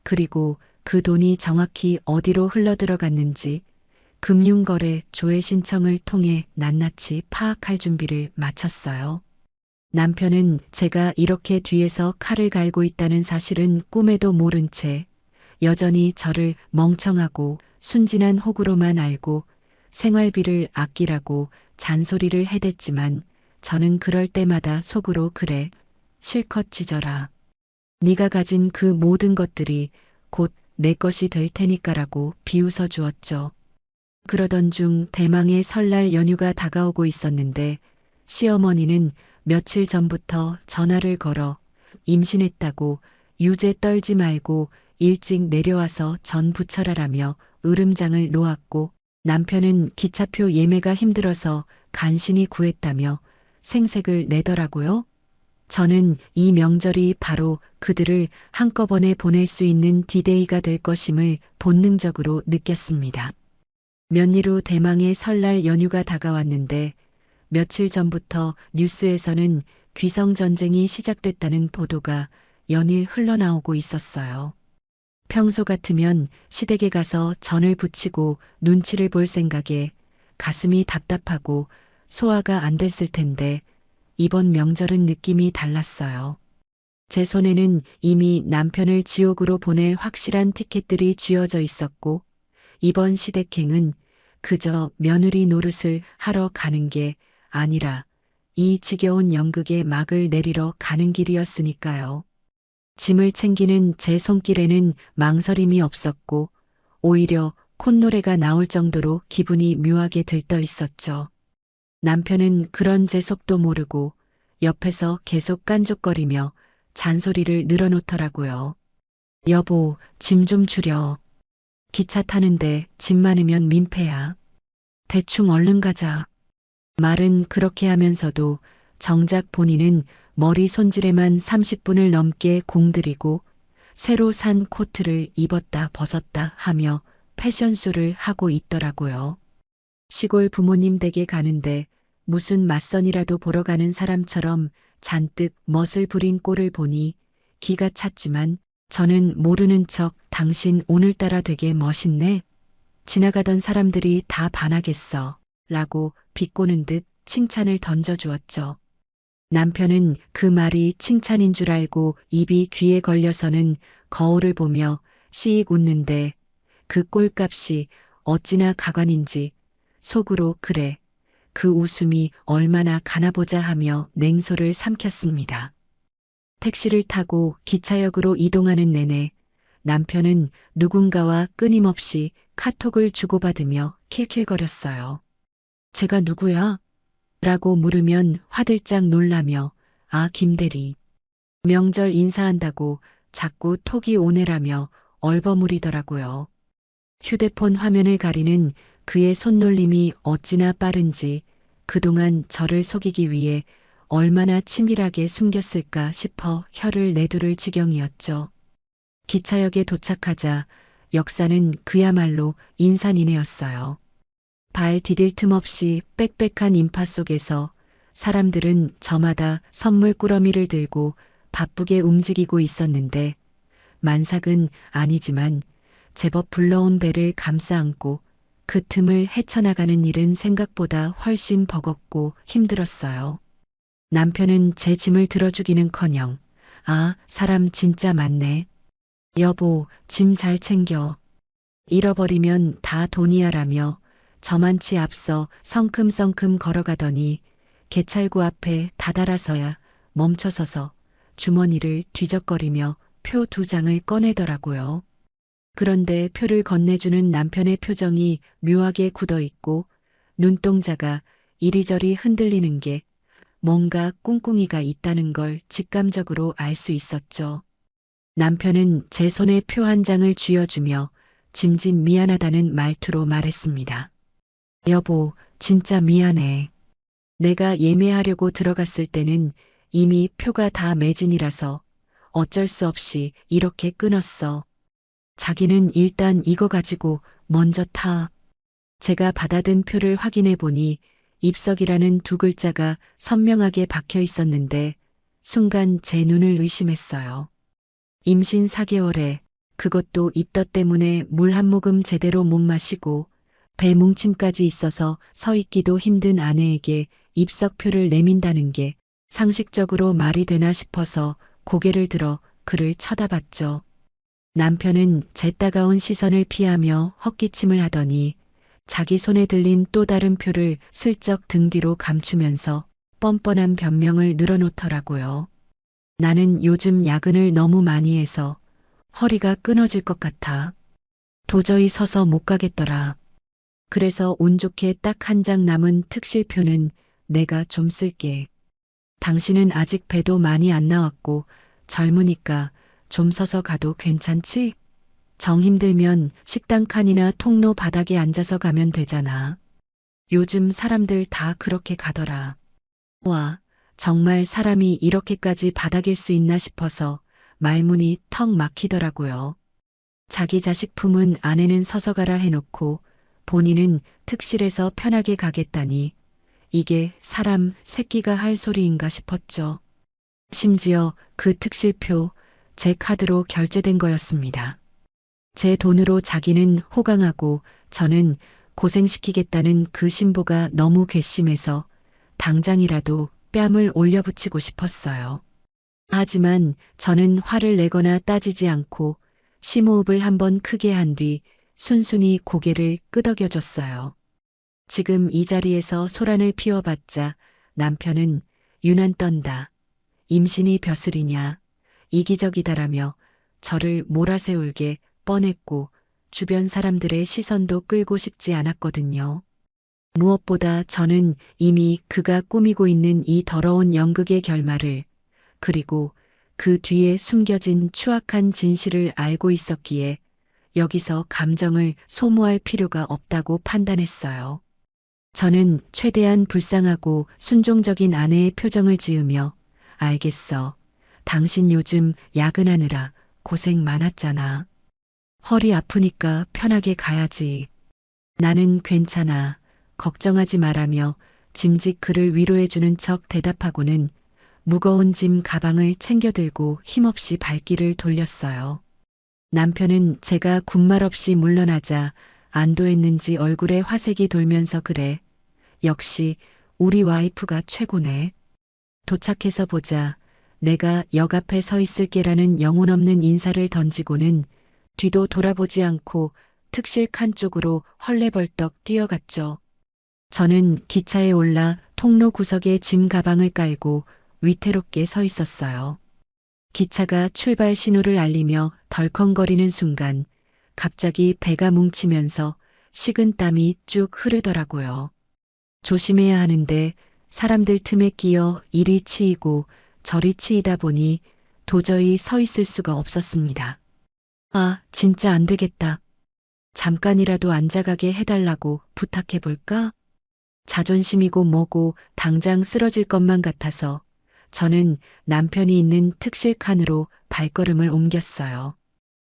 그리고 그 돈이 정확히 어디로 흘러들어갔는지 금융거래 조회 신청을 통해 낱낱이 파악할 준비를 마쳤어요. 남편은 제가 이렇게 뒤에서 칼을 갈고 있다는 사실은 꿈에도 모른 채 여전히 저를 멍청하고 순진한 호구로만 알고 생활비를 아끼라고 잔소리를 해댔지만 저는 그럴 때마다 속으로 그래 실컷 찢어라. 네가 가진 그 모든 것들이 곧 내 것이 될 테니까라고 비웃어 주었죠. 그러던 중 대망의 설날 연휴가 다가오고 있었는데 시어머니는 며칠 전부터 전화를 걸어 임신했다고 유죄 떨지 말고 일찍 내려와서 전 부쳐라라며 으름장을 놓았고 남편은 기차표 예매가 힘들어서 간신히 구했다며 생색을 내더라고요. 저는 이 명절이 바로 그들을 한꺼번에 보낼 수 있는 디데이가 될 것임을 본능적으로 느꼈습니다. 몇일 후 대망의 설날 연휴가 다가왔는데 며칠 전부터 뉴스에서는 귀성전쟁이 시작됐다는 보도가 연일 흘러나오고 있었어요. 평소 같으면 시댁에 가서 전을 부치고 눈치를 볼 생각에 가슴이 답답하고 소화가 안 됐을 텐데 이번 명절은 느낌이 달랐어요. 제 손에는 이미 남편을 지옥으로 보낼 확실한 티켓들이 쥐어져 있었고 이번 시댁행은 그저 며느리 노릇을 하러 가는 게 아니라 이 지겨운 연극의 막을 내리러 가는 길이었으니까요. 짐을 챙기는 제 손길에는 망설임이 없었고 오히려 콧노래가 나올 정도로 기분이 묘하게 들떠 있었죠. 남편은 그런 제 속도 모르고 옆에서 계속 깐족거리며 잔소리를 늘어놓더라고요. 여보, 짐 좀 줄여. 기차 타는데 짐 많으면 민폐야. 대충 얼른 가자. 말은 그렇게 하면서도 정작 본인은 머리 손질에만 30분을 넘게 공들이고 새로 산 코트를 입었다 벗었다 하며 패션쇼를 하고 있더라고요. 시골 부모님 댁에 가는데 무슨 맞선이라도 보러 가는 사람처럼 잔뜩 멋을 부린 꼴을 보니 기가 찼지만 저는 모르는 척 당신 오늘따라 되게 멋있네. 지나가던 사람들이 다 반하겠어. 라고 비꼬는 듯 칭찬을 던져주었죠. 남편은 그 말이 칭찬인 줄 알고 입이 귀에 걸려서는 거울을 보며 씩 웃는데 그 꼴값이 어찌나 가관인지 속으로 그래. 그 웃음이 얼마나 가나보자 하며 냉소를 삼켰습니다. 택시를 타고 기차역으로 이동하는 내내 남편은 누군가와 끊임없이 카톡을 주고받으며 킬킬거렸어요. 제가 누구야? 라고 물으면 화들짝 놀라며 아, 김대리. 명절 인사한다고 자꾸 톡이 오네라며 얼버무리더라고요. 휴대폰 화면을 가리는 그의 손놀림이 어찌나 빠른지 그동안 저를 속이기 위해 얼마나 치밀하게 숨겼을까 싶어 혀를 내두를 지경이었죠. 기차역에 도착하자 역사는 그야말로 인산인해였어요. 발 디딜 틈 없이 빽빽한 인파 속에서 사람들은 저마다 선물 꾸러미를 들고 바쁘게 움직이고 있었는데 만삭은 아니지만 제법 불러온 배를 감싸 안고 그 틈을 헤쳐나가는 일은 생각보다 훨씬 버겁고 힘들었어요. 남편은 제 짐을 들어주기는커녕 아, 사람 진짜 많네. 여보, 짐 잘 챙겨. 잃어버리면 다 돈이야라며 저만치 앞서 성큼성큼 걸어가더니 개찰구 앞에 다다라서야 멈춰서서 주머니를 뒤적거리며 표 2장을 꺼내더라고요. 그런데 표를 건네주는 남편의 표정이 묘하게 굳어 있고 눈동자가 이리저리 흔들리는 게 뭔가 꿍꿍이가 있다는 걸 직감적으로 알 수 있었죠. 남편은 제 손에 표 1장을 쥐어주며 짐짓 미안하다는 말투로 말했습니다. 여보, 진짜 미안해. 내가 예매하려고 들어갔을 때는 이미 표가 다 매진이라서 어쩔 수 없이 이렇게 끊었어. 자기는 일단 이거 가지고 먼저 타. 제가 받아든 표를 확인해 보니 입석이라는 2글자가 선명하게 박혀 있었는데 순간 제 눈을 의심했어요. 임신 4개월에 그것도 입덧 때문에 물 한 모금 제대로 못 마시고 배 뭉침까지 있어서 서 있기도 힘든 아내에게 입석표를 내민다는 게 상식적으로 말이 되나 싶어서 고개를 들어 그를 쳐다봤죠. 남편은 제 따가운 시선을 피하며 헛기침을 하더니 자기 손에 들린 또 다른 표를 슬쩍 등 뒤로 감추면서 뻔뻔한 변명을 늘어놓더라고요. 나는 요즘 야근을 너무 많이 해서 허리가 끊어질 것 같아. 도저히 서서 못 가겠더라. 그래서 운 좋게 딱 1장 남은 특실표는 내가 좀 쓸게. 당신은 아직 배도 많이 안 나왔고 젊으니까 좀 서서 가도 괜찮지? 정 힘들면 식당 칸이나 통로 바닥에 앉아서 가면 되잖아. 요즘 사람들 다 그렇게 가더라. 와, 정말 사람이 이렇게까지 바닥일 수 있나 싶어서 말문이 턱 막히더라고요. 자기 자식 품은 아내는 서서 가라 해놓고 본인은 특실에서 편하게 가겠다니 이게 사람 새끼가 할 소리인가 싶었죠. 심지어 그 특실표 제 카드로 결제된 거였습니다. 제 돈으로 자기는 호강하고 저는 고생시키겠다는 그 신보가 너무 괘씸해서 당장이라도 뺨을 올려붙이고 싶었어요. 하지만 저는 화를 내거나 따지지 않고 심호흡을 한번 크게 한 뒤 순순히 고개를 끄덕여줬어요. 지금 이 자리에서 소란을 피워봤자 남편은 유난 떤다. 임신이 벼슬이냐. 이기적이다라며 저를 몰아세울게 뻔했고 주변 사람들의 시선도 끌고 싶지 않았거든요. 무엇보다 저는 이미 그가 꾸미고 있는 이 더러운 연극의 결말을 그리고 그 뒤에 숨겨진 추악한 진실을 알고 있었기에 여기서 감정을 소모할 필요가 없다고 판단했어요. 저는 최대한 불쌍하고 순종적인 아내의 표정을 지으며 알겠어. 당신 요즘 야근하느라 고생 많았잖아. 허리 아프니까 편하게 가야지. 나는 괜찮아. 걱정하지 말라며 짐짓 그를 위로해주는 척 대답하고는 무거운 짐 가방을 챙겨 들고 힘없이 발길을 돌렸어요. 남편은 제가 군말 없이 물러나자 안도했는지 얼굴에 화색이 돌면서 그래. 역시 우리 와이프가 최고네. 도착해서 보자. 내가 역 앞에 서 있을게라는 영혼 없는 인사를 던지고는 뒤도 돌아보지 않고 특실 칸 쪽으로 헐레벌떡 뛰어갔죠. 저는 기차에 올라 통로 구석에 짐 가방을 깔고 위태롭게 서 있었어요. 기차가 출발 신호를 알리며 덜컹거리는 순간 갑자기 배가 뭉치면서 식은 땀이 쭉 흐르더라고요. 조심해야 하는데 사람들 틈에 끼어 이리 치이고 저리 치이다 보니 도저히 서 있을 수가 없었습니다. 아, 진짜 안 되겠다. 잠깐이라도 앉아가게 해달라고 부탁해 볼까? 자존심이고 뭐고 당장 쓰러질 것만 같아서 저는 남편이 있는 특실 칸으로 발걸음을 옮겼어요.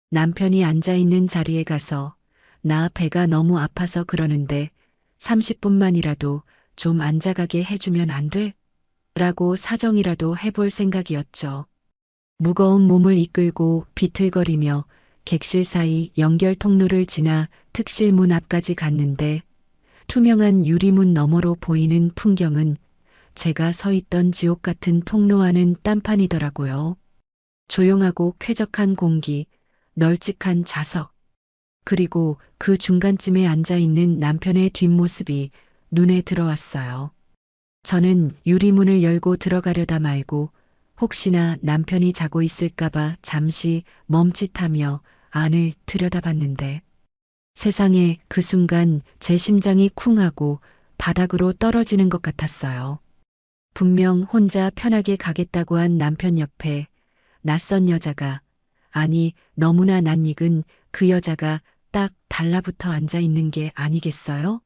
남편이 앉아있는 자리에 가서 나 배가 너무 아파서 그러는데 30분만이라도 좀 앉아가게 해주면 안 돼? 라고 사정이라도 해볼 생각이었죠. 무거운 몸을 이끌고 비틀거리며 객실 사이 연결 통로를 지나 특실 문 앞까지 갔는데 투명한 유리문 너머로 보이는 풍경은 제가 서 있던 지옥 같은 통로와는 딴판이더라고요. 조용하고 쾌적한 공기, 널찍한 좌석, 그리고 그 중간쯤에 앉아 있는 남편의 뒷모습이 눈에 들어왔어요. 저는 유리문을 열고 들어가려다 말고 혹시나 남편이 자고 있을까봐 잠시 멈칫하며 안을 들여다봤는데 세상에 그 순간 제 심장이 쿵하고 바닥으로 떨어지는 것 같았어요. 분명 혼자 편하게 가겠다고 한 남편 옆에 낯선 여자가, 아니 너무나 낯익은 그 여자가 딱 달라붙어 앉아 있는 게 아니겠어요?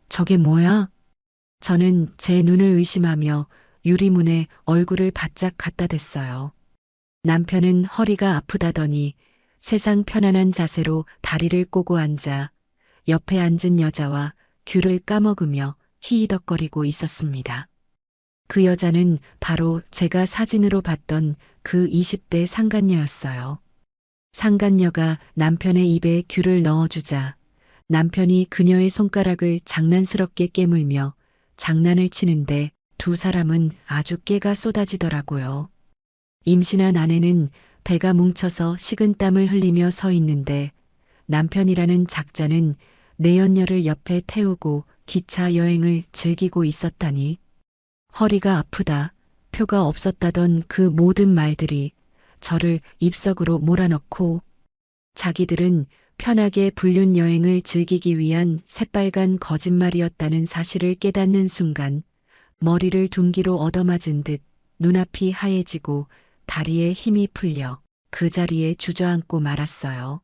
저게 뭐야? 저는 제 눈을 의심하며 유리문에 얼굴을 바짝 갖다 댔어요. 남편은 허리가 아프다더니 세상 편안한 자세로 다리를 꼬고 앉아 옆에 앉은 여자와 귤을 까먹으며 히히덕거리고 있었습니다. 그 여자는 바로 제가 사진으로 봤던 그 20대 상간녀였어요. 상간녀가 남편의 입에 귤을 넣어주자 남편이 그녀의 손가락을 장난스럽게 깨물며 장난을 치는데 두 사람은 아주 깨가 쏟아지더라고요. 임신한 아내는 배가 뭉쳐서 식은땀을 흘리며 서 있는데 남편이라는 작자는 내연녀를 옆에 태우고 기차 여행을 즐기고 있었다니. 허리가 아프다, 표가 없었다던 그 모든 말들이 저를 입석으로 몰아넣고 자기들은 편하게 불륜 여행을 즐기기 위한 새빨간 거짓말이었다는 사실을 깨닫는 순간 머리를 둔기로 얻어맞은 듯 눈앞이 하얘지고 다리에 힘이 풀려 그 자리에 주저앉고 말았어요.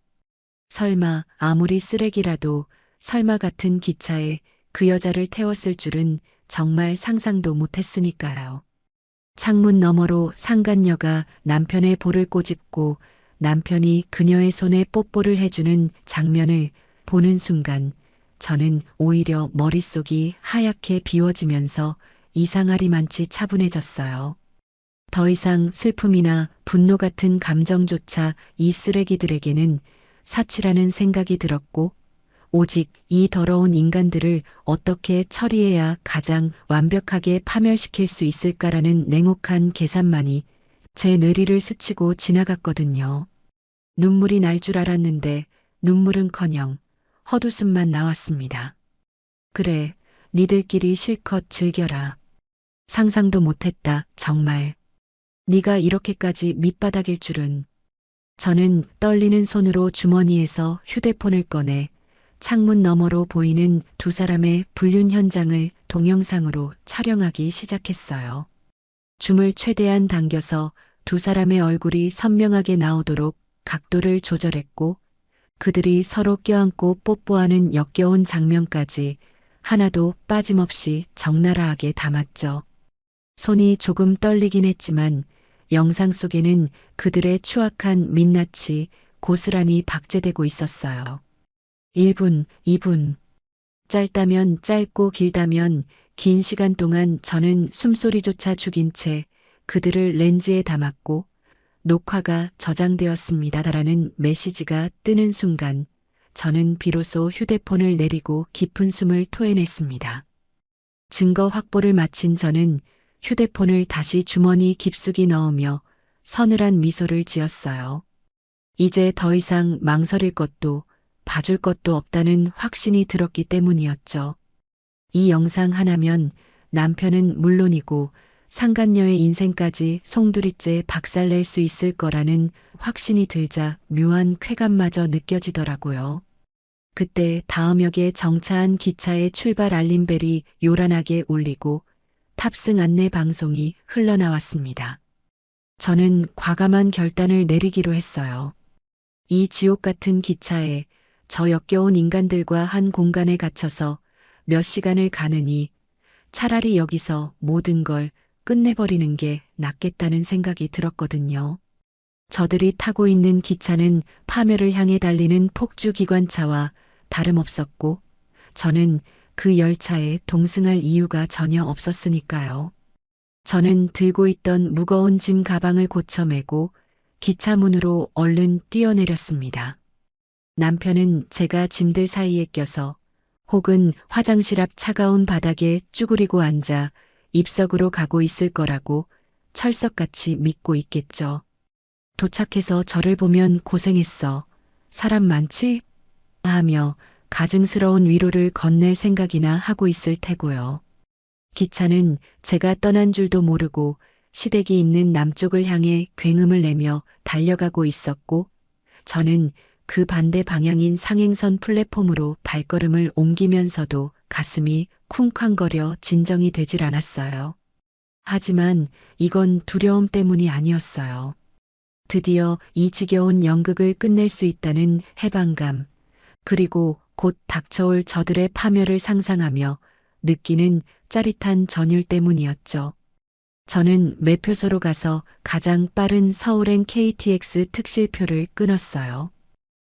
설마 아무리 쓰레기라도 설마 같은 기차에 그 여자를 태웠을 줄은 정말 상상도 못했으니까요. 창문 너머로 상간녀가 남편의 볼을 꼬집고 남편이 그녀의 손에 뽀뽀를 해주는 장면을 보는 순간 저는 오히려 머릿속이 하얗게 비워지면서 이상하리만치 차분해졌어요. 더 이상 슬픔이나 분노 같은 감정조차 이 쓰레기들에게는 사치라는 생각이 들었고 오직 이 더러운 인간들을 어떻게 처리해야 가장 완벽하게 파멸시킬 수 있을까라는 냉혹한 계산만이 제 뇌리를 스치고 지나갔거든요. 눈물이 날 줄 알았는데 눈물은커녕 헛웃음만 나왔습니다. 그래, 니들끼리 실컷 즐겨라. 상상도 못했다, 정말. 네가 이렇게까지 밑바닥일 줄은. 저는 떨리는 손으로 주머니에서 휴대폰을 꺼내 창문 너머로 보이는 두 사람의 불륜 현장을 동영상으로 촬영하기 시작했어요. 줌을 최대한 당겨서 두 사람의 얼굴이 선명하게 나오도록 각도를 조절했고 그들이 서로 껴안고 뽀뽀하는 역겨운 장면까지 하나도 빠짐없이 적나라하게 담았죠. 손이 조금 떨리긴 했지만 영상 속에는 그들의 추악한 민낯이 고스란히 박제되고 있었어요. 1분, 2분. 짧다면 짧고 길다면 긴 시간 동안 저는 숨소리조차 죽인 채 그들을 렌즈에 담았고 녹화가 저장되었습니다라는 메시지가 뜨는 순간 저는 비로소 휴대폰을 내리고 깊은 숨을 토해냈습니다. 증거 확보를 마친 저는 휴대폰을 다시 주머니 깊숙이 넣으며 서늘한 미소를 지었어요. 이제 더 이상 망설일 것도 봐줄 것도 없다는 확신이 들었기 때문이었죠. 이 영상 하나면 남편은 물론이고 상간녀의 인생까지 송두리째 박살낼 수 있을 거라는 확신이 들자 묘한 쾌감마저 느껴지더라고요. 그때 다음 역에 정차한 기차의 출발 알림벨이 요란하게 울리고 탑승 안내 방송이 흘러나왔습니다. 저는 과감한 결단을 내리기로 했어요. 이 지옥 같은 기차에 저 역겨운 인간들과 한 공간에 갇혀서 몇 시간을 가느니 차라리 여기서 모든 걸 끝내버리는 게 낫겠다는 생각이 들었거든요. 저들이 타고 있는 기차는 파멸을 향해 달리는 폭주 기관차와 다름없었고 저는 그 열차에 동승할 이유가 전혀 없었으니까요. 저는 들고 있던 무거운 짐 가방을 고쳐 메고 기차 문으로 얼른 뛰어내렸습니다. 남편은 제가 짐들 사이에 껴서 혹은 화장실 앞 차가운 바닥에 쭈그리고 앉아 입석으로 가고 있을 거라고 철석같이 믿고 있겠죠. 도착해서 저를 보면 고생했어. 사람 많지? 하며 가증스러운 위로를 건넬 생각이나 하고 있을 테고요. 기차는 제가 떠난 줄도 모르고 시댁이 있는 남쪽을 향해 굉음을 내며 달려가고 있었고 저는 그 반대 방향인 상행선 플랫폼으로 발걸음을 옮기면서도 가슴이 쿵쾅거려 진정이 되질 않았어요. 하지만 이건 두려움 때문이 아니었어요. 드디어 이 지겨운 연극을 끝낼 수 있다는 해방감, 그리고 곧 닥쳐올 저들의 파멸을 상상하며 느끼는 짜릿한 전율 때문이었죠. 저는 매표소로 가서 가장 빠른 서울행 KTX 특실표를 끊었어요.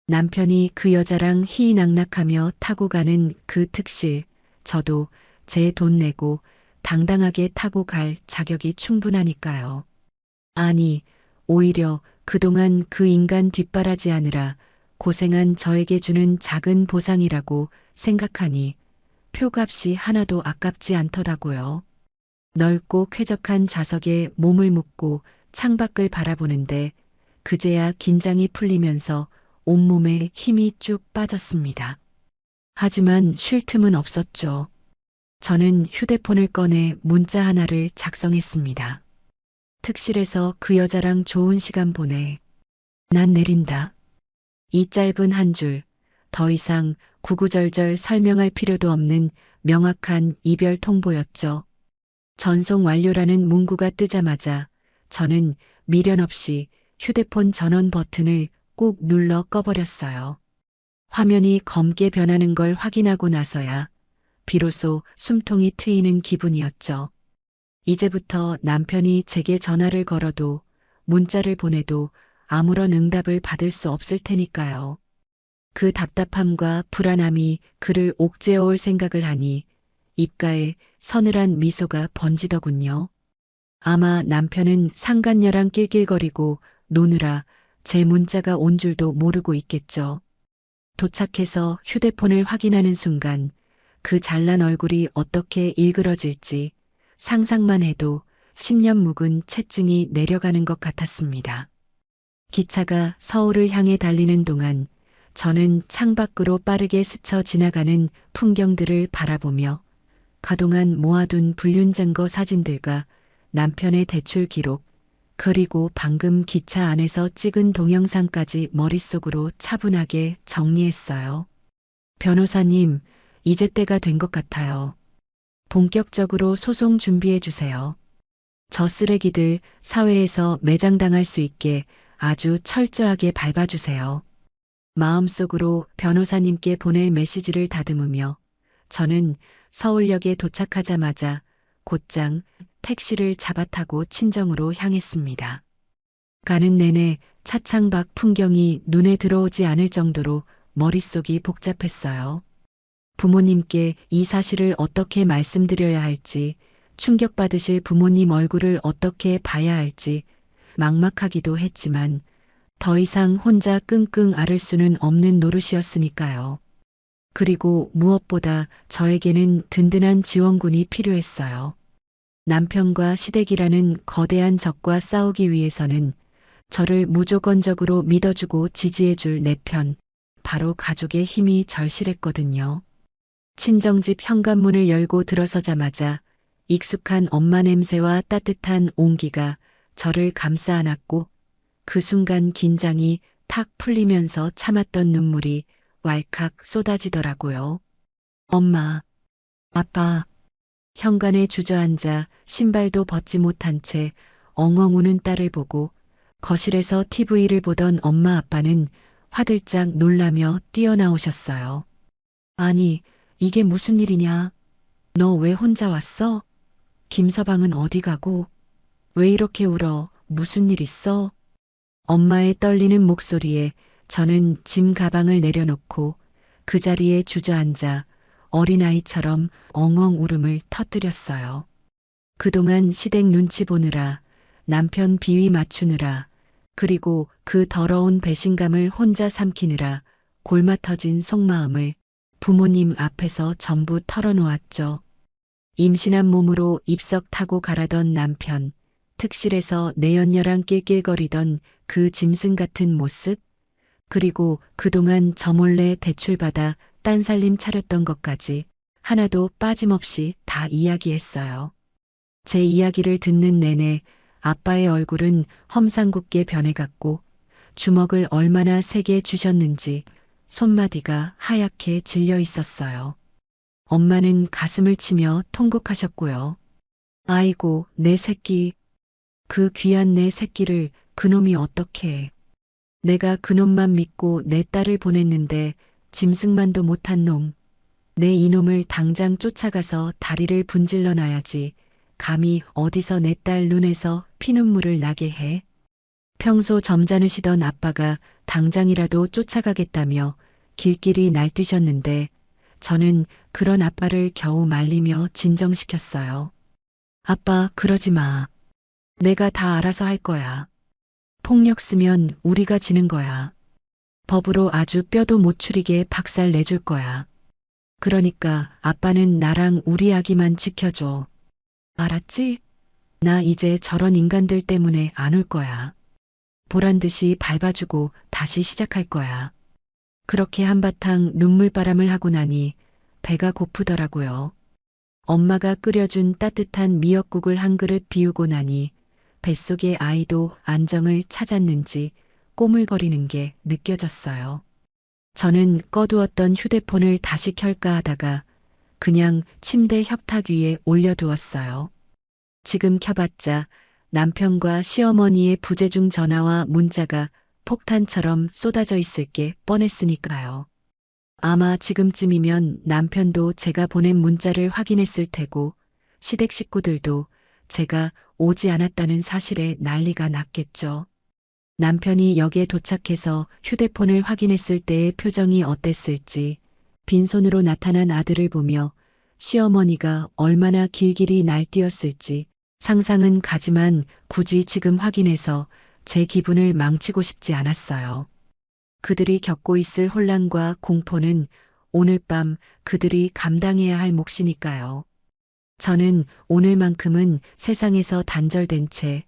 남편이 그 여자랑 희희낙낙하며 타고 가는 그 특실, 저도 제 돈 내고 당당하게 타고 갈 자격이 충분하니까요. 아니, 오히려 그동안 그 인간 뒷바라지하느라 고생한 저에게 주는 작은 보상이라고 생각하니 표값이 하나도 아깝지 않더라고요. 넓고 쾌적한 좌석에 몸을 묻고 창밖을 바라보는데 그제야 긴장이 풀리면서 온몸에 힘이 쭉 빠졌습니다. 하지만 쉴 틈은 없었죠. 저는 휴대폰을 꺼내 문자 하나를 작성했습니다. 특실에서 그 여자랑 좋은 시간 보내. 난 내린다. 이 짧은 한 줄, 더 이상 구구절절 설명할 필요도 없는 명확한 이별 통보였죠. 전송 완료라는 문구가 뜨자마자 저는 미련 없이 휴대폰 전원 버튼을 꾹 눌러 꺼버렸어요. 화면이 검게 변하는 걸 확인하고 나서야 비로소 숨통이 트이는 기분이었죠. 이제부터 남편이 제게 전화를 걸어도 문자를 보내도 아무런 응답을 받을 수 없을 테니까요. 그 답답함과 불안함이 그를 옥죄어올 생각을 하니 입가에 서늘한 미소가 번지더군요. 아마 남편은 상간녀랑 낄낄거리고 노느라 제 문자가 온 줄도 모르고 있겠죠. 도착해서 휴대폰을 확인하는 순간 그 잘난 얼굴이 어떻게 일그러질지 상상만 해도 10년 묵은 채증이 내려가는 것 같았습니다. 기차가 서울을 향해 달리는 동안 저는 창밖으로 빠르게 스쳐 지나가는 풍경들을 바라보며 그동안 모아둔 불륜증거 사진들과 남편의 대출 기록, 그리고 방금 기차 안에서 찍은 동영상까지 머릿속으로 차분하게 정리했어요. 변호사님, 이제 때가 된 것 같아요. 본격적으로 소송 준비해 주세요. 저 쓰레기들 사회에서 매장당할 수 있게 아주 철저하게 밟아주세요. 마음속으로 변호사님께 보낼 메시지를 다듬으며 저는 서울역에 도착하자마자 곧장 택시를 잡아 타고 친정으로 향했습니다. 가는 내내 차창 밖 풍경이 눈에 들어오지 않을 정도로 머릿속이 복잡했어요. 부모님께 이 사실을 어떻게 말씀드려야 할지, 충격받으실 부모님 얼굴을 어떻게 봐야 할지 막막하기도 했지만 더 이상 혼자 끙끙 앓을 수는 없는 노릇이었으니까요. 그리고 무엇보다 저에게는 든든한 지원군이 필요했어요. 남편과 시댁이라는 거대한 적과 싸우기 위해서는 저를 무조건적으로 믿어주고 지지해줄 내 편, 바로 가족의 힘이 절실했거든요. 친정집 현관문을 열고 들어서자마자 익숙한 엄마 냄새와 따뜻한 온기가 저를 감싸 안았고 그 순간 긴장이 탁 풀리면서 참았던 눈물이 왈칵 쏟아지더라고요. 엄마, 아빠, 현관에 주저앉아 신발도 벗지 못한 채 엉엉 우는 딸을 보고 거실에서 TV를 보던 엄마 아빠는 화들짝 놀라며 뛰어나오셨어요. 아니, 이게 무슨 일이냐? 너 왜 혼자 왔어? 김서방은 어디 가고? 왜 이렇게 울어? 무슨 일 있어? 엄마의 떨리는 목소리에 저는 짐 가방을 내려놓고 그 자리에 주저앉아 어린아이처럼 엉엉 울음을 터뜨렸어요. 그동안 시댁 눈치 보느라, 남편 비위 맞추느라, 그리고 그 더러운 배신감을 혼자 삼키느라 골마 터진 속마음을 부모님 앞에서 전부 털어놓았죠. 임신한 몸으로 입석 타고 가라던 남편, 특실에서 내연녀랑 낄낄거리던 그 짐승 같은 모습, 그리고 그동안 저 몰래 대출받아 딴살림 차렸던 것까지 하나도 빠짐없이 다 이야기했어요. 제 이야기를 듣는 내내 아빠의 얼굴은 험상궂게 변해갔고 주먹을 얼마나 세게 주셨는지 손마디가 하얗게 질려 있었어요. 엄마는 가슴을 치며 통곡하셨고요. 아이고, 내 새끼. 그 귀한 내 새끼를 그놈이 어떻게 해. 내가 그놈만 믿고 내 딸을 보냈는데 짐승만도 못한 놈. 내 이놈을 당장 쫓아가서 다리를 분질러 놔야지. 감히 어디서 내 딸 눈에서 피눈물을 나게 해. 평소 점잖으시던 아빠가 당장이라도 쫓아가겠다며 길길이 날뛰셨는데 저는 그런 아빠를 겨우 말리며 진정시켰어요. 아빠, 그러지 마. 내가 다 알아서 할 거야. 폭력 쓰면 우리가 지는 거야. 법으로 아주 뼈도 못 추리게 박살 내줄 거야. 그러니까 아빠는 나랑 우리 아기만 지켜줘. 알았지? 나 이제 저런 인간들 때문에 안 울 거야. 보란 듯이 밟아주고 다시 시작할 거야. 그렇게 한바탕 눈물바람을 하고 나니 배가 고프더라고요. 엄마가 끓여준 따뜻한 미역국을 한 그릇 비우고 나니 뱃속의 아이도 안정을 찾았는지 꼬물거리는 게 느껴졌어요. 저는 꺼두었던 휴대폰을 다시 켤까 하다가 그냥 침대 협탁 위에 올려두었어요. 지금 켜봤자 남편과 시어머니의 부재중 전화와 문자가 폭탄처럼 쏟아져 있을 게 뻔했으니까요. 아마 지금쯤이면 남편도 제가 보낸 문자를 확인했을 테고 시댁 식구들도 제가 오지 않았다는 사실에 난리가 났겠죠. 남편이 역에 도착해서 휴대폰을 확인했을 때의 표정이 어땠을지, 빈손으로 나타난 아들을 보며 시어머니가 얼마나 길길이 날뛰었을지 상상은 가지만 굳이 지금 확인해서 제 기분을 망치고 싶지 않았어요. 그들이 겪고 있을 혼란과 공포는 오늘 밤 그들이 감당해야 할 몫이니까요. 저는 오늘만큼은 세상에서 단절된 채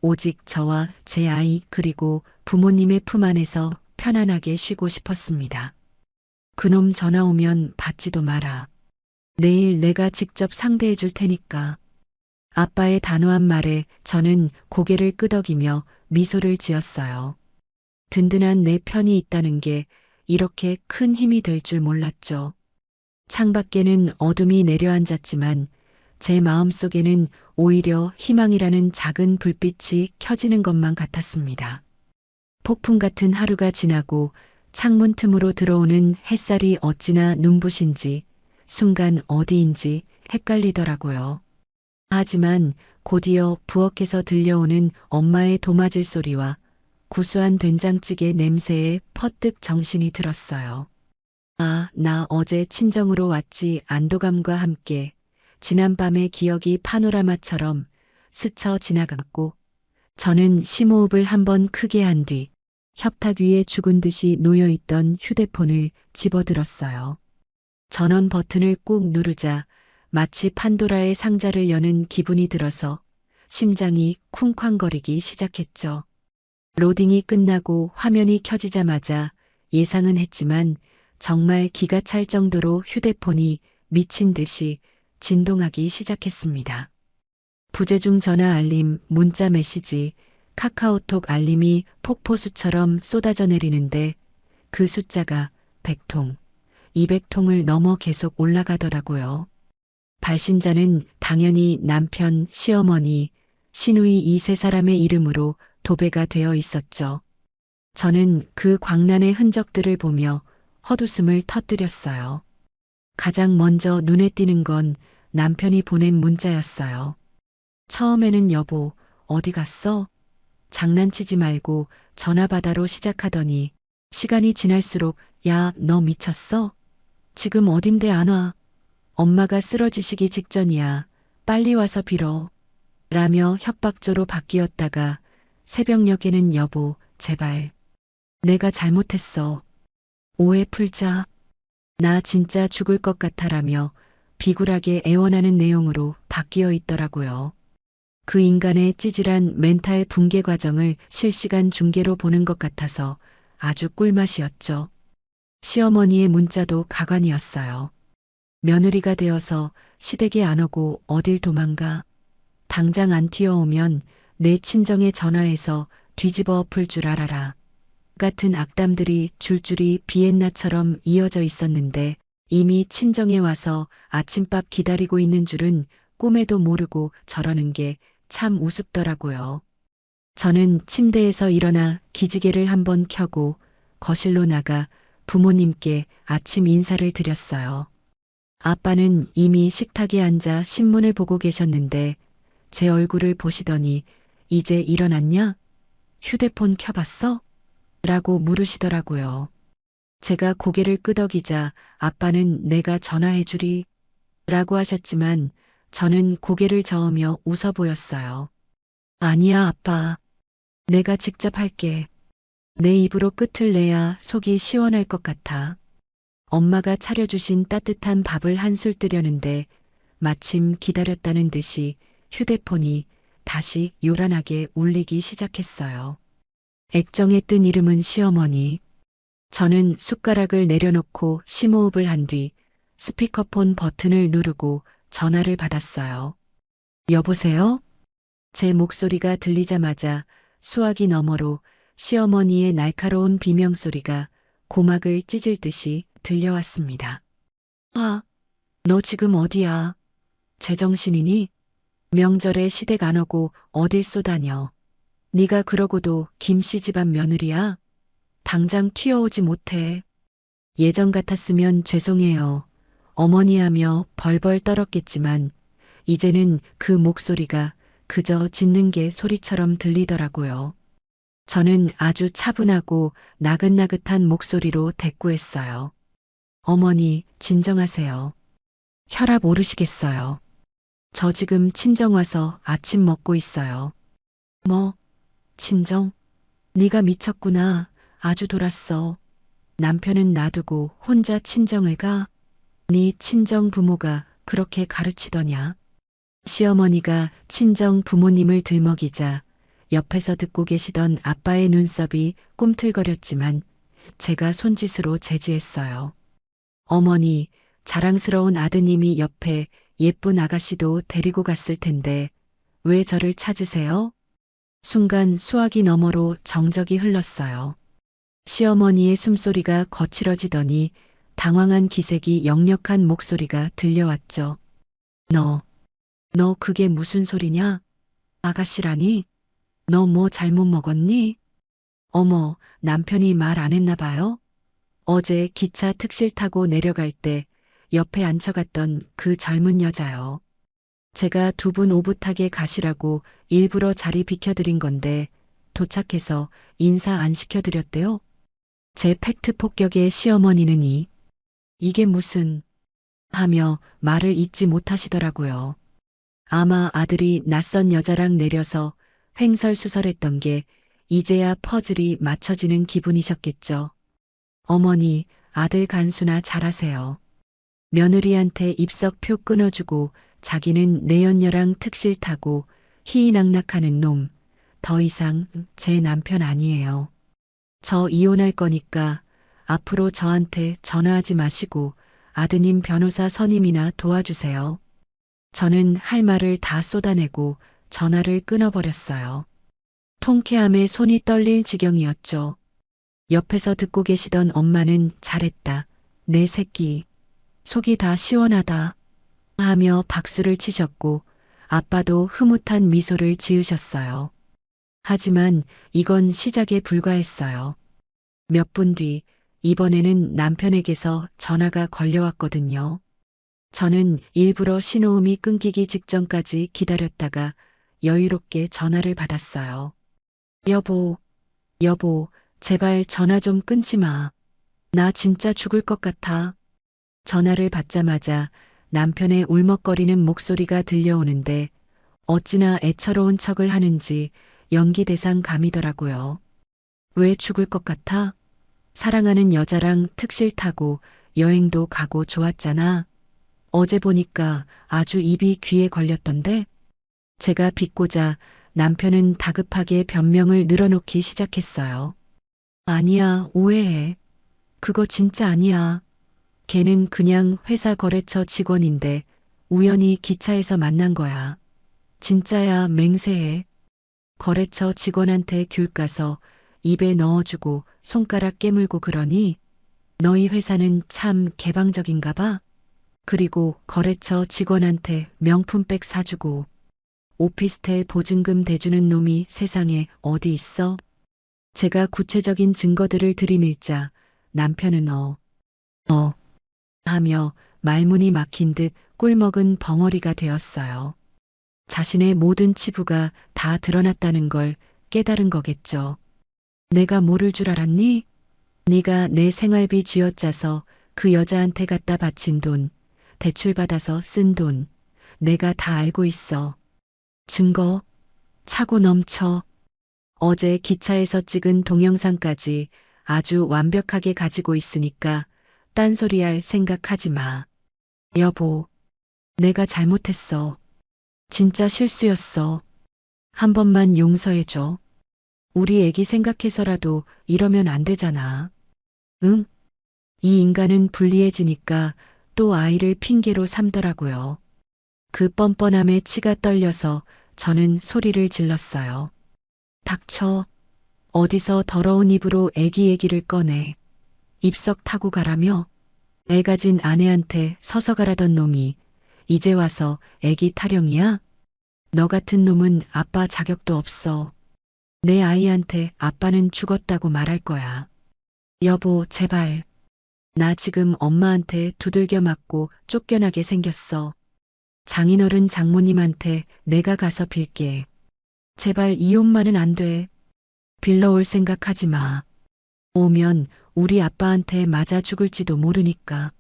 오직 저와 제 아이 그리고 부모님의 품 안에서 편안하게 쉬고 싶었습니다. 그놈 전화 오면 받지도 마라. 내일 내가 직접 상대해 줄 테니까. 아빠의 단호한 말에 저는 고개를 끄덕이며 미소를 지었어요. 든든한 내 편이 있다는 게 이렇게 큰 힘이 될 줄 몰랐죠. 창밖에는 어둠이 내려앉았지만 제 마음속에는 오히려 희망이라는 작은 불빛이 켜지는 것만 같았습니다. 폭풍 같은 하루가 지나고 창문 틈으로 들어오는 햇살이 어찌나 눈부신지 순간 어디인지 헷갈리더라고요. 하지만 곧이어 부엌에서 들려오는 엄마의 도마질 소리와 구수한 된장찌개 냄새에 퍼뜩 정신이 들었어요. 아, 나 어제 친정으로 왔지. 안도감과 함께 지난밤의 기억이 파노라마처럼 스쳐 지나갔고 저는 심호흡을 한번 크게 한 뒤 협탁 위에 죽은 듯이 놓여있던 휴대폰을 집어들었어요. 전원 버튼을 꾹 누르자 마치 판도라의 상자를 여는 기분이 들어서 심장이 쿵쾅거리기 시작했죠. 로딩이 끝나고 화면이 켜지자마자 예상은 했지만 정말 기가 찰 정도로 휴대폰이 미친 듯이 진동하기 시작했습니다. 부재중 전화 알림, 문자 메시지, 카카오톡 알림이 폭포수처럼 쏟아져 내리는데 그 숫자가 100통, 200통을 넘어 계속 올라가더라고요. 발신자는 당연히 남편, 시어머니, 시누이 이 세 사람의 이름으로 도배가 되어 있었죠. 저는 그 광란의 흔적들을 보며 헛웃음을 터뜨렸어요. 가장 먼저 눈에 띄는 건 남편이 보낸 문자였어요. 처음에는 여보, 어디 갔어? 장난치지 말고 전화 받아로 시작하더니 시간이 지날수록 야, 너 미쳤어? 지금 어딘데 안 와? 엄마가 쓰러지시기 직전이야. 빨리 와서 빌어. 라며 협박조로 바뀌었다가 새벽녘에는 여보, 제발. 내가 잘못했어. 오해 풀자. 나 진짜 죽을 것 같아라며 비굴하게 애원하는 내용으로 바뀌어 있더라고요. 그 인간의 찌질한 멘탈 붕괴 과정을 실시간 중계로 보는 것 같아서 아주 꿀맛이었죠. 시어머니의 문자도 가관이었어요. 며느리가 되어서 시댁에 안 오고 어딜 도망가. 당장 안 튀어오면 내 친정에 전화해서 뒤집어 엎을 줄 알아라. 같은 악담들이 줄줄이 비엔나처럼 이어져 있었는데 이미 친정에 와서 아침밥 기다리고 있는 줄은 꿈에도 모르고 저러는 게 참 우습더라고요. 저는 침대에서 일어나 기지개를 한번 켜고 거실로 나가 부모님께 아침 인사를 드렸어요. 아빠는 이미 식탁에 앉아 신문을 보고 계셨는데 제 얼굴을 보시더니 이제 일어났냐? 휴대폰 켜봤어? 라고 물으시더라고요. 제가 고개를 끄덕이자 아빠는 내가 전화해주리 라고 하셨지만 저는 고개를 저으며 웃어 보였어요. 아니야, 아빠. 내가 직접 할게. 내 입으로 끝을 내야 속이 시원할 것 같아. 엄마가 차려주신 따뜻한 밥을 한술 뜨려는데 마침 기다렸다는 듯이 휴대폰이 다시 요란하게 울리기 시작했어요. 액정에 뜬 이름은 시어머니. 저는 숟가락을 내려놓고 심호흡을 한 뒤 스피커폰 버튼을 누르고 전화를 받았어요. 여보세요? 제 목소리가 들리자마자 수화기 너머로 시어머니의 날카로운 비명소리가 고막을 찢을 듯이 들려왔습니다. 아, 너 지금 어디야? 제정신이니? 명절에 시댁 안 오고 어딜 쏘다녀. 네가 그러고도 김씨 집안 며느리야? 당장 튀어오지 못해. 예전 같았으면 죄송해요. 어머니 하며 벌벌 떨었겠지만 이제는 그 목소리가 그저 짖는 개 소리처럼 들리더라고요. 저는 아주 차분하고 나긋나긋한 목소리로 대꾸했어요. 어머니, 진정하세요. 혈압 오르시겠어요. 저 지금 친정 와서 아침 먹고 있어요. 뭐, 친정? 네가 미쳤구나. 아주 돌았어. 남편은 놔두고 혼자 친정을 가? 네 친정 부모가 그렇게 가르치더냐? 시어머니가 친정 부모님을 들먹이자 옆에서 듣고 계시던 아빠의 눈썹이 꿈틀거렸지만 제가 손짓으로 제지했어요. 어머니, 자랑스러운 아드님이 옆에 예쁜 아가씨도 데리고 갔을 텐데 왜 저를 찾으세요? 순간 수화기 너머로 정적이 흘렀어요. 시어머니의 숨소리가 거칠어지더니 당황한 기색이 역력한 목소리가 들려왔죠. 너 그게 무슨 소리냐? 아가씨라니? 너 뭐 잘못 먹었니? 어머, 남편이 말 안 했나 봐요? 어제 기차 특실 타고 내려갈 때 옆에 앉혀갔던 그 젊은 여자요. 제가 두 분 오붓하게 가시라고 일부러 자리 비켜드린 건데 도착해서 인사 안 시켜드렸대요. 제 팩트 폭격에 시어머니는 이게 무슨 하며 말을 잇지 못하시더라고요. 아마 아들이 낯선 여자랑 내려서 횡설수설했던 게 이제야 퍼즐이 맞춰지는 기분이셨겠죠. 어머니, 아들 간수나 잘하세요. 며느리한테 입석표 끊어주고 자기는 내연녀랑 특실 타고 희희낙낙하는 놈. 더 이상 제 남편 아니에요. 저 이혼할 거니까 앞으로 저한테 전화하지 마시고 아드님 변호사 선임이나 도와주세요. 저는 할 말을 다 쏟아내고 전화를 끊어버렸어요. 통쾌함에 손이 떨릴 지경이었죠. 옆에서 듣고 계시던 엄마는 잘했다. 내 새끼. 속이 다 시원하다. 하며 박수를 치셨고 아빠도 흐뭇한 미소를 지으셨어요. 하지만 이건 시작에 불과했어요. 몇 분 뒤 이번에는 남편에게서 전화가 걸려왔거든요. 저는 일부러 신호음이 끊기기 직전까지 기다렸다가 여유롭게 전화를 받았어요. 여보, 제발 전화 좀 끊지 마. 나 진짜 죽을 것 같아. 전화를 받자마자 남편의 울먹거리는 목소리가 들려오는데 어찌나 애처로운 척을 하는지 연기 대상 감이더라고요. 왜 죽을 것 같아? 사랑하는 여자랑 특실 타고 여행도 가고 좋았잖아. 어제 보니까 아주 입이 귀에 걸렸던데? 제가 비꼬자 남편은 다급하게 변명을 늘어놓기 시작했어요. 아니야, 오해해. 그거 진짜 아니야. 걔는 그냥 회사 거래처 직원인데 우연히 기차에서 만난 거야. 진짜야, 맹세해. 거래처 직원한테 귤 까서 입에 넣어주고 손가락 깨물고 그러니 너희 회사는 참 개방적인가 봐. 그리고 거래처 직원한테 명품백 사주고 오피스텔 보증금 대주는 놈이 세상에 어디 있어? 제가 구체적인 증거들을 들이밀자 남편은 하며 말문이 막힌 듯 꿀먹은 벙어리가 되었어요. 자신의 모든 치부가 다 드러났다는 걸 깨달은 거겠죠. 내가 모를 줄 알았니? 네가 내 생활비 쥐어짜서 그 여자한테 갖다 바친 돈, 대출받아서 쓴 돈, 내가 다 알고 있어. 증거, 차고 넘쳐. 어제 기차에서 찍은 동영상까지 아주 완벽하게 가지고 있으니까 딴소리할 생각하지 마. 여보, 내가 잘못했어. 진짜 실수였어. 한 번만 용서해줘. 우리 애기 생각해서라도 이러면 안 되잖아. 응? 이 인간은 불리해지니까 또 아이를 핑계로 삼더라고요. 그 뻔뻔함에 치가 떨려서 저는 소리를 질렀어요. 닥쳐. 어디서 더러운 입으로 애기 얘기를 꺼내. 입석 타고 가라며? 애 가진 아내한테 서서 가라던 놈이 이제 와서 애기 타령이야? 너 같은 놈은 아빠 자격도 없어. 내 아이한테 아빠는 죽었다고 말할 거야. 여보, 제발. 나 지금 엄마한테 두들겨 맞고 쫓겨나게 생겼어. 장인어른 장모님한테 내가 가서 빌게. 제발 이혼만은 안 돼. 빌러올 생각하지 마. 오면 우리 아빠한테 맞아 죽을지도 모르니까.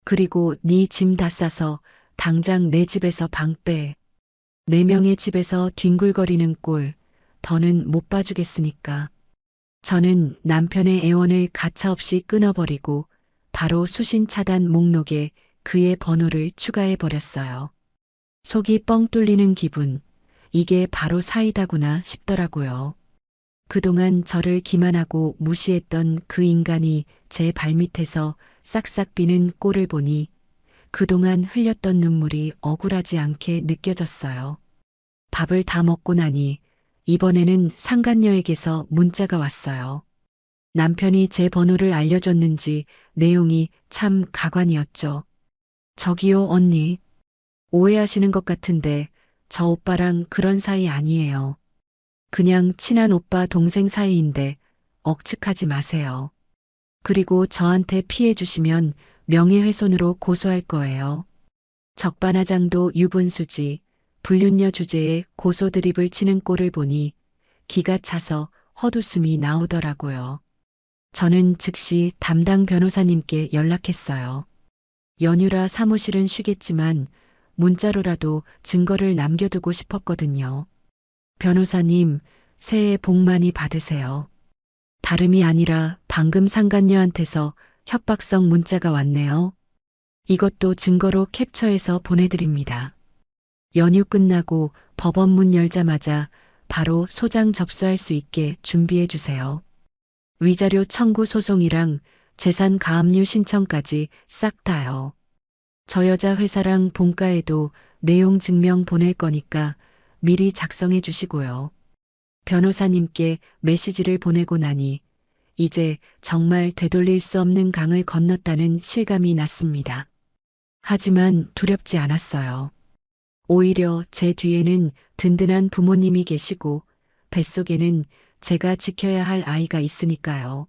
그리고 네 짐 다 싸서 당장 내 집에서 방 빼. 네 명의 집에서 뒹굴거리는 꼴 더는 못 봐주겠으니까. 저는 남편의 애원을 가차없이 끊어버리고 바로 수신 차단 목록에 그의 번호를 추가해버렸어요. 속이 뻥 뚫리는 기분, 이게 바로 사이다구나 싶더라고요. 그동안 저를 기만하고 무시했던 그 인간이 제 발밑에서 싹싹 비는 꼴을 보니 그동안 흘렸던 눈물이 억울하지 않게 느껴졌어요. 밥을 다 먹고 나니 이번에는 상간녀에게서 문자가 왔어요. 남편이 제 번호를 알려줬는지 내용이 참 가관이었죠. 저기요, 언니. 오해하시는 것 같은데 저 오빠랑 그런 사이 아니에요. 그냥 친한 오빠 동생 사이인데 억측하지 마세요. 그리고 저한테 피해 주시면 명예훼손으로 고소할 거예요. 적반하장도 유분수지, 불륜녀 주제에 고소 드립을 치는 꼴을 보니 기가 차서 헛웃음이 나오더라고요. 저는 즉시 담당 변호사님께 연락했어요. 연휴라 사무실은 쉬겠지만 문자로라도 증거를 남겨두고 싶었거든요. 변호사님, 새해 복 많이 받으세요. 다름이 아니라 방금 상간녀한테서 협박성 문자가 왔네요. 이것도 증거로 캡처해서 보내드립니다. 연휴 끝나고 법원 문 열자마자 바로 소장 접수할 수 있게 준비해 주세요. 위자료 청구 소송이랑 재산 가압류 신청까지 싹 다요. 저 여자 회사랑 본가에도 내용 증명 보낼 거니까 미리 작성해 주시고요. 변호사님께 메시지를 보내고 나니 이제 정말 되돌릴 수 없는 강을 건넜다는 실감이 났습니다. 하지만 두렵지 않았어요. 오히려 제 뒤에는 든든한 부모님이 계시고 뱃속에는 제가 지켜야 할 아이가 있으니까요.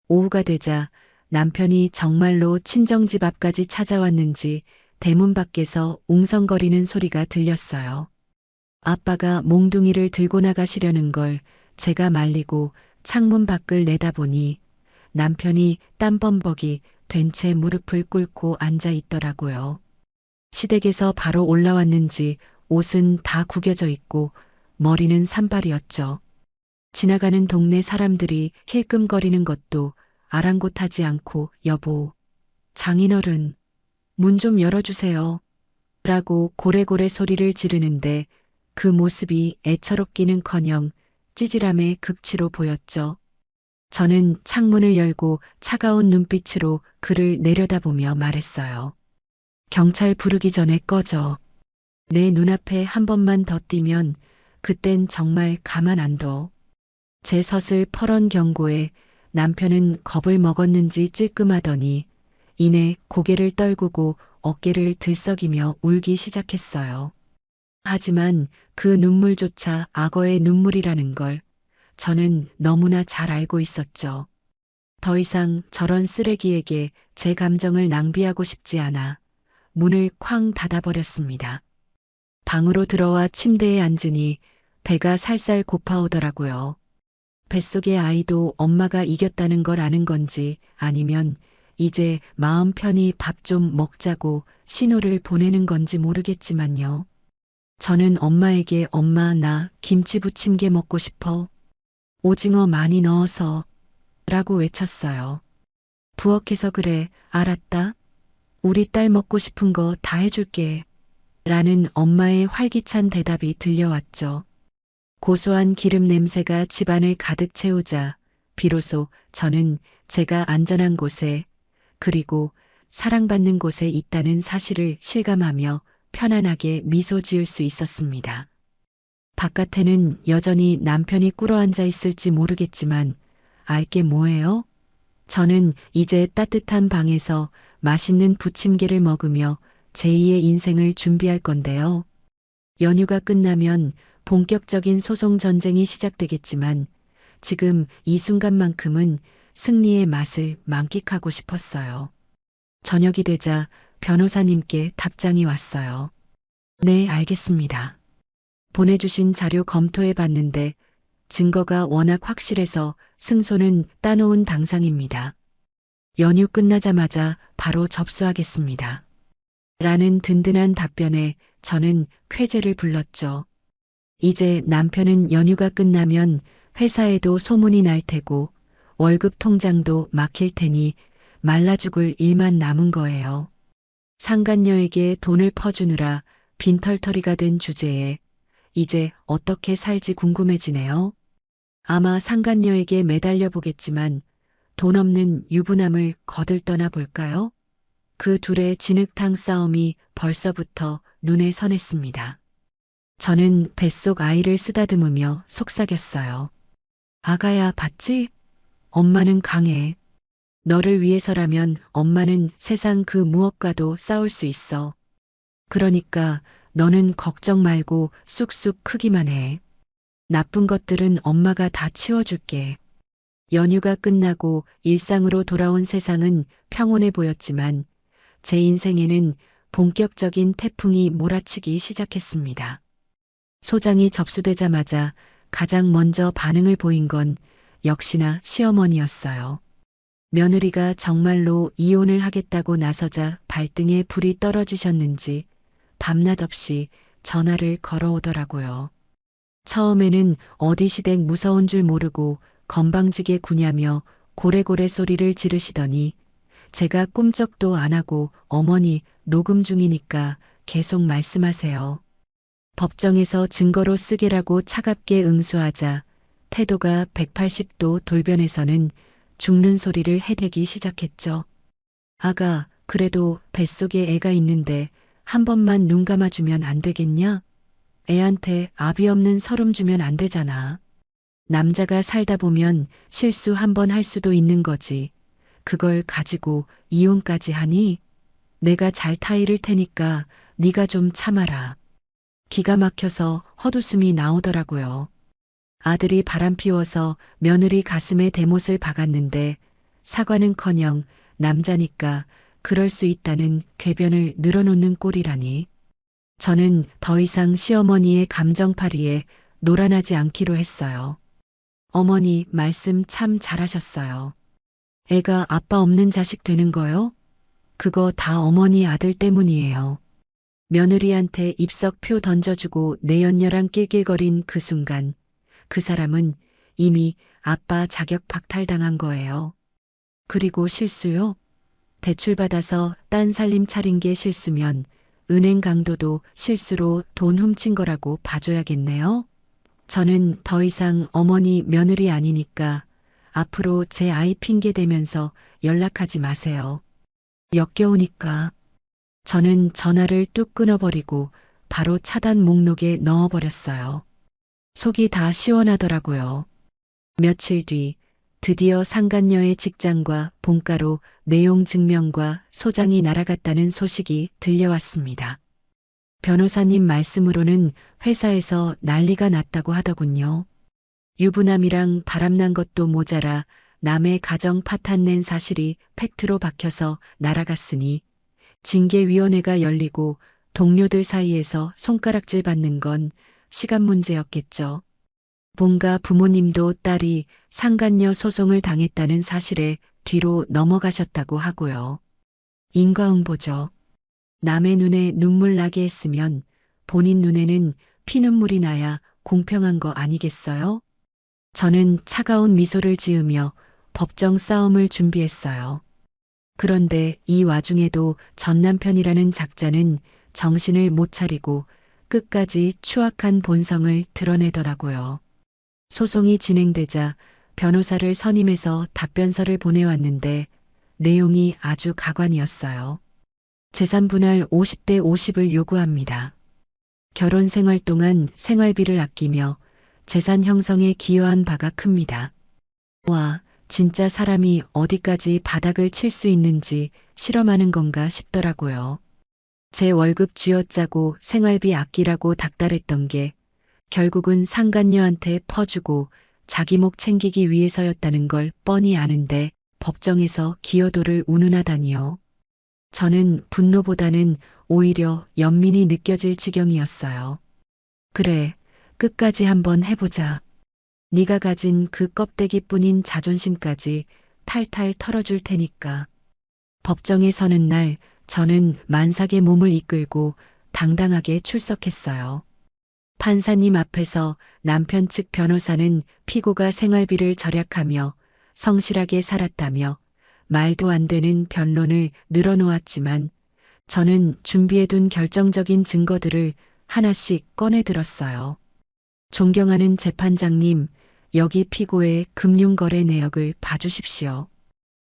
오후가 되자 남편이 정말로 친정집 앞까지 찾아왔는지 대문 밖에서 웅성거리는 소리가 들렸어요. 아빠가 몽둥이를 들고 나가시려는 걸 제가 말리고 창문 밖을 내다보니 남편이 땀범벅이 된 채 무릎을 꿇고 앉아 있더라고요. 시댁에서 바로 올라왔는지 옷은 다 구겨져 있고 머리는 산발이었죠. 지나가는 동네 사람들이 힐끔거리는 것도 아랑곳하지 않고 여보, 장인어른, 문 좀 열어주세요. 라고 고래고래 소리를 지르는데 그 모습이 애처롭기는커녕 찌질함의 극치로 보였죠. 저는 창문을 열고 차가운 눈빛으로 그를 내려다보며 말했어요. 경찰 부르기 전에 꺼져. 내 눈앞에 한 번만 더 띄면 그땐 정말 가만 안 둬. 제 서슬 퍼런 경고에 남편은 겁을 먹었는지 찔끔하더니 이내 고개를 떨구고 어깨를 들썩이며 울기 시작했어요. 하지만 그 눈물조차 악어의 눈물이라는 걸 저는 너무나 잘 알고 있었죠. 더 이상 저런 쓰레기에게 제 감정을 낭비하고 싶지 않아 문을 쾅 닫아버렸습니다. 방으로 들어와 침대에 앉으니 배가 살살 고파오더라고요. 뱃속의 아이도 엄마가 이겼다는 걸 아는 건지 아니면 이제 마음 편히 밥 좀 먹자고 신호를 보내는 건지 모르겠지만요. 저는 엄마에게 엄마 나 김치 부침개 먹고 싶어. 오징어 많이 넣어서 라고 외쳤어요. 부엌에서 그래 알았다. 우리 딸 먹고 싶은 거 다 해줄게. 라는 엄마의 활기찬 대답이 들려왔죠. 고소한 기름 냄새가 집안을 가득 채우자 비로소 저는 제가 안전한 곳에 그리고 사랑받는 곳에 있다는 사실을 실감하며 편안하게 미소 지을 수 있었습니다. 바깥에는 여전히 남편이 꿇어앉아 있을지 모르겠지만 알게 뭐예요? 저는 이제 따뜻한 방에서 맛있는 부침개를 먹으며 제2의 인생을 준비할 건데요. 연휴가 끝나면 본격적인 소송 전쟁이 시작되겠지만 지금 이 순간만큼은 승리의 맛을 만끽하고 싶었어요. 저녁이 되자 변호사님께 답장이 왔어요. 네, 알겠습니다. 보내주신 자료 검토해 봤는데 증거가 워낙 확실해서 승소는 따놓은 당상입니다. 연휴 끝나자마자 바로 접수하겠습니다. 라는 든든한 답변에 저는 쾌재를 불렀죠. 이제 남편은 연휴가 끝나면 회사에도 소문이 날 테고 월급 통장도 막힐 테니 말라 죽을 일만 남은 거예요. 상간녀에게 돈을 퍼주느라 빈털터리가 된 주제에 이제 어떻게 살지 궁금해지네요. 아마 상간녀에게 매달려 보겠지만 돈 없는 유부남을 거들떠나 볼까요? 그 둘의 진흙탕 싸움이 벌써부터 눈에 선했습니다. 저는 뱃속 아이를 쓰다듬으며 속삭였어요. 아가야, 봤지? 엄마는 강해. 너를 위해서라면 엄마는 세상 그 무엇과도 싸울 수 있어. 그러니까 너는 걱정 말고 쑥쑥 크기만 해. 나쁜 것들은 엄마가 다 치워줄게. 연휴가 끝나고 일상으로 돌아온 세상은 평온해 보였지만 제 인생에는 본격적인 태풍이 몰아치기 시작했습니다. 소장이 접수되자마자 가장 먼저 반응을 보인 건 역시나 시어머니였어요. 며느리가 정말로 이혼을 하겠다고 나서자 발등에 불이 떨어지셨는지 밤낮 없이 전화를 걸어오더라고요. 처음에는 어디 시댁 무서운 줄 모르고 건방지게 구냐며 고래고래 소리를 지르시더니 제가 꿈쩍도 안 하고 어머니 녹음 중이니까 계속 말씀하세요. 법정에서 증거로 쓰게라고 차갑게 응수하자 태도가 180도 돌변해서는 죽는 소리를 해대기 시작했죠. 아가, 그래도 뱃속에 애가 있는데 한 번만 눈 감아주면 안 되겠냐? 애한테 아비 없는 서름 주면 안 되잖아. 남자가 살다 보면 실수 한 번 할 수도 있는 거지. 그걸 가지고 이혼까지 하니? 내가 잘 타이를 테니까 네가 좀 참아라. 기가 막혀서 헛웃음이 나오더라고요. 아들이 바람 피워서 며느리 가슴에 대못을 박았는데 사과는커녕 남자니까 그럴 수 있다는 궤변을 늘어놓는 꼴이라니. 저는 더 이상 시어머니의 감정파리에 놀아나지 않기로 했어요. 어머니 말씀 참 잘하셨어요. 애가 아빠 없는 자식 되는 거요? 그거 다 어머니 아들 때문이에요. 며느리한테 입석표 던져주고 내연녀랑 낄낄거린 그 순간 그 사람은 이미 아빠 자격 박탈당한 거예요. 그리고 실수요? 대출받아서 딴 살림 차린 게 실수면 은행 강도도 실수로 돈 훔친 거라고 봐줘야겠네요. 저는 더 이상 어머니 며느리 아니니까 앞으로 제 아이 핑계 대면서 연락하지 마세요. 역겨우니까. 저는 전화를 뚝 끊어버리고 바로 차단 목록에 넣어버렸어요. 속이 다 시원하더라고요. 며칠 뒤 드디어 상간녀의 직장과 본가로 내용 증명과 소장이 날아갔다는 소식이 들려왔습니다. 변호사님 말씀으로는 회사에서 난리가 났다고 하더군요. 유부남이랑 바람난 것도 모자라 남의 가정 파탄 낸 사실이 팩트로 박혀서 날아갔으니 징계위원회가 열리고 동료들 사이에서 손가락질 받는 건 시간 문제였겠죠. 본가 부모님도 딸이 상간녀 소송을 당했다는 사실에 뒤로 넘어가셨다고 하고요. 인과응보죠. 남의 눈에 눈물 나게 했으면 본인 눈에는 피눈물이 나야 공평한 거 아니겠어요? 저는 차가운 미소를 지으며 법정 싸움을 준비했어요. 그런데 이 와중에도 전 남편이라는 작자는 정신을 못 차리고 끝까지 추악한 본성을 드러내더라고요. 소송이 진행되자 변호사를 선임해서 답변서를 보내왔는데 내용이 아주 가관이었어요. 재산 분할 50대 50을 요구합니다. 결혼 생활 동안 생활비를 아끼며 재산 형성에 기여한 바가 큽니다. 와, 진짜 사람이 어디까지 바닥을 칠 수 있는지 실험하는 건가 싶더라고요. 제 월급 쥐어짜고 생활비 아끼라고 닥달했던 게 결국은 상간녀한테 퍼주고 자기 목 챙기기 위해서였다는 걸 뻔히 아는데 법정에서 기여도를 운운하다니요. 저는 분노보다는 오히려 연민이 느껴질 지경이었어요. 그래, 끝까지 한번 해보자. 네가 가진 그 껍데기뿐인 자존심까지 탈탈 털어줄 테니까. 법정에 서는 날 저는 만삭의 몸을 이끌고 당당하게 출석했어요. 판사님 앞에서 남편 측 변호사는 피고가 생활비를 절약하며 성실하게 살았다며 말도 안 되는 변론을 늘어놓았지만 저는 준비해둔 결정적인 증거들을 하나씩 꺼내 들었어요. 존경하는 재판장님, 여기 피고의 금융거래 내역을 봐주십시오.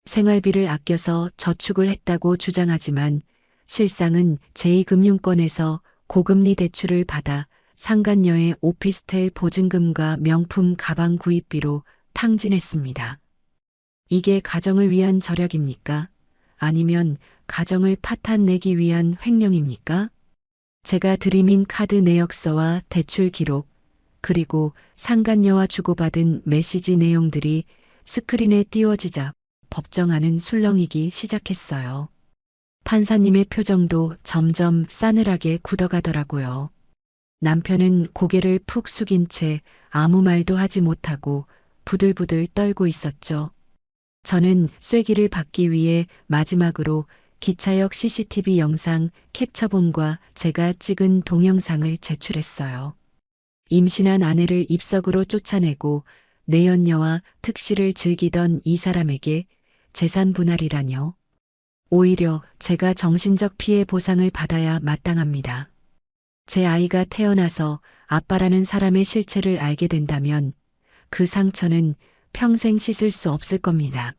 생활비를 아껴서 저축을 했다고 주장하지만 실상은 제2금융권에서 고금리 대출을 받아 상간녀의 오피스텔 보증금과 명품 가방 구입비로 탕진했습니다. 이게 가정을 위한 절약입니까? 아니면 가정을 파탄내기 위한 횡령입니까? 제가 들이민 카드 내역서와 대출 기록, 그리고 상간녀와 주고받은 메시지 내용들이 스크린에 띄워지자 법정 안은 술렁이기 시작했어요. 판사님의 표정도 점점 싸늘하게 굳어가더라고요. 남편은 고개를 푹 숙인 채 아무 말도 하지 못하고 부들부들 떨고 있었죠. 저는 쐐기를 받기 위해 마지막으로 기차역 CCTV 영상 캡처본과 제가 찍은 동영상을 제출했어요. 임신한 아내를 입석으로 쫓아내고 내연녀와 특시를 즐기던 이 사람에게 재산 분할이라뇨. 오히려 제가 정신적 피해 보상을 받아야 마땅합니다. 제 아이가 태어나서 아빠라는 사람의 실체를 알게 된다면 그 상처는 평생 씻을 수 없을 겁니다.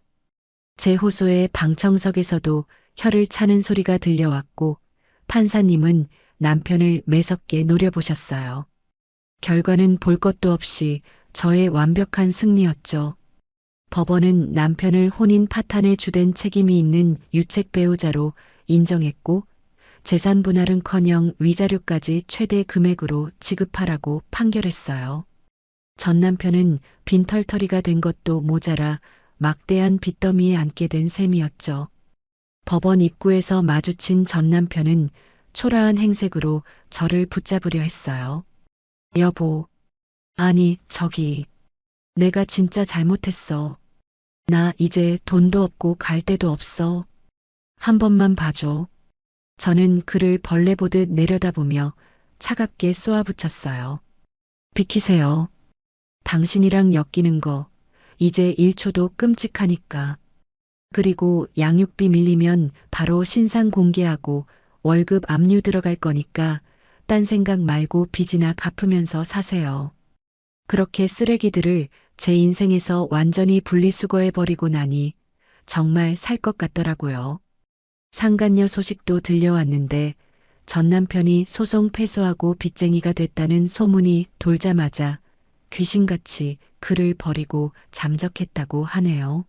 제 호소에 방청석에서도 혀를 차는 소리가 들려왔고 판사님은 남편을 매섭게 노려보셨어요. 결과는 볼 것도 없이 저의 완벽한 승리였죠. 법원은 남편을 혼인 파탄에 주된 책임이 있는 유책 배우자로 인정했고 재산 분할은커녕 위자료까지 최대 금액으로 지급하라고 판결했어요. 전 남편은 빈털터리가 된 것도 모자라 막대한 빚더미에 앉게 된 셈이었죠. 법원 입구에서 마주친 전 남편은 초라한 행색으로 저를 붙잡으려 했어요. 여보, 아니, 저기, 내가 진짜 잘못했어. 나 이제 돈도 없고 갈 데도 없어. 한 번만 봐줘. 저는 그를 벌레 보듯 내려다보며 차갑게 쏘아붙였어요. 비키세요. 당신이랑 엮이는 거 이제 1초도 끔찍하니까. 그리고 양육비 밀리면 바로 신상 공개하고 월급 압류 들어갈 거니까 딴 생각 말고 빚이나 갚으면서 사세요. 그렇게 쓰레기들을 제 인생에서 완전히 분리수거해버리고 나니 정말 살 것 같더라고요. 상간녀 소식도 들려왔는데 전 남편이 소송 패소하고 빚쟁이가 됐다는 소문이 돌자마자 귀신같이 그를 버리고 잠적했다고 하네요.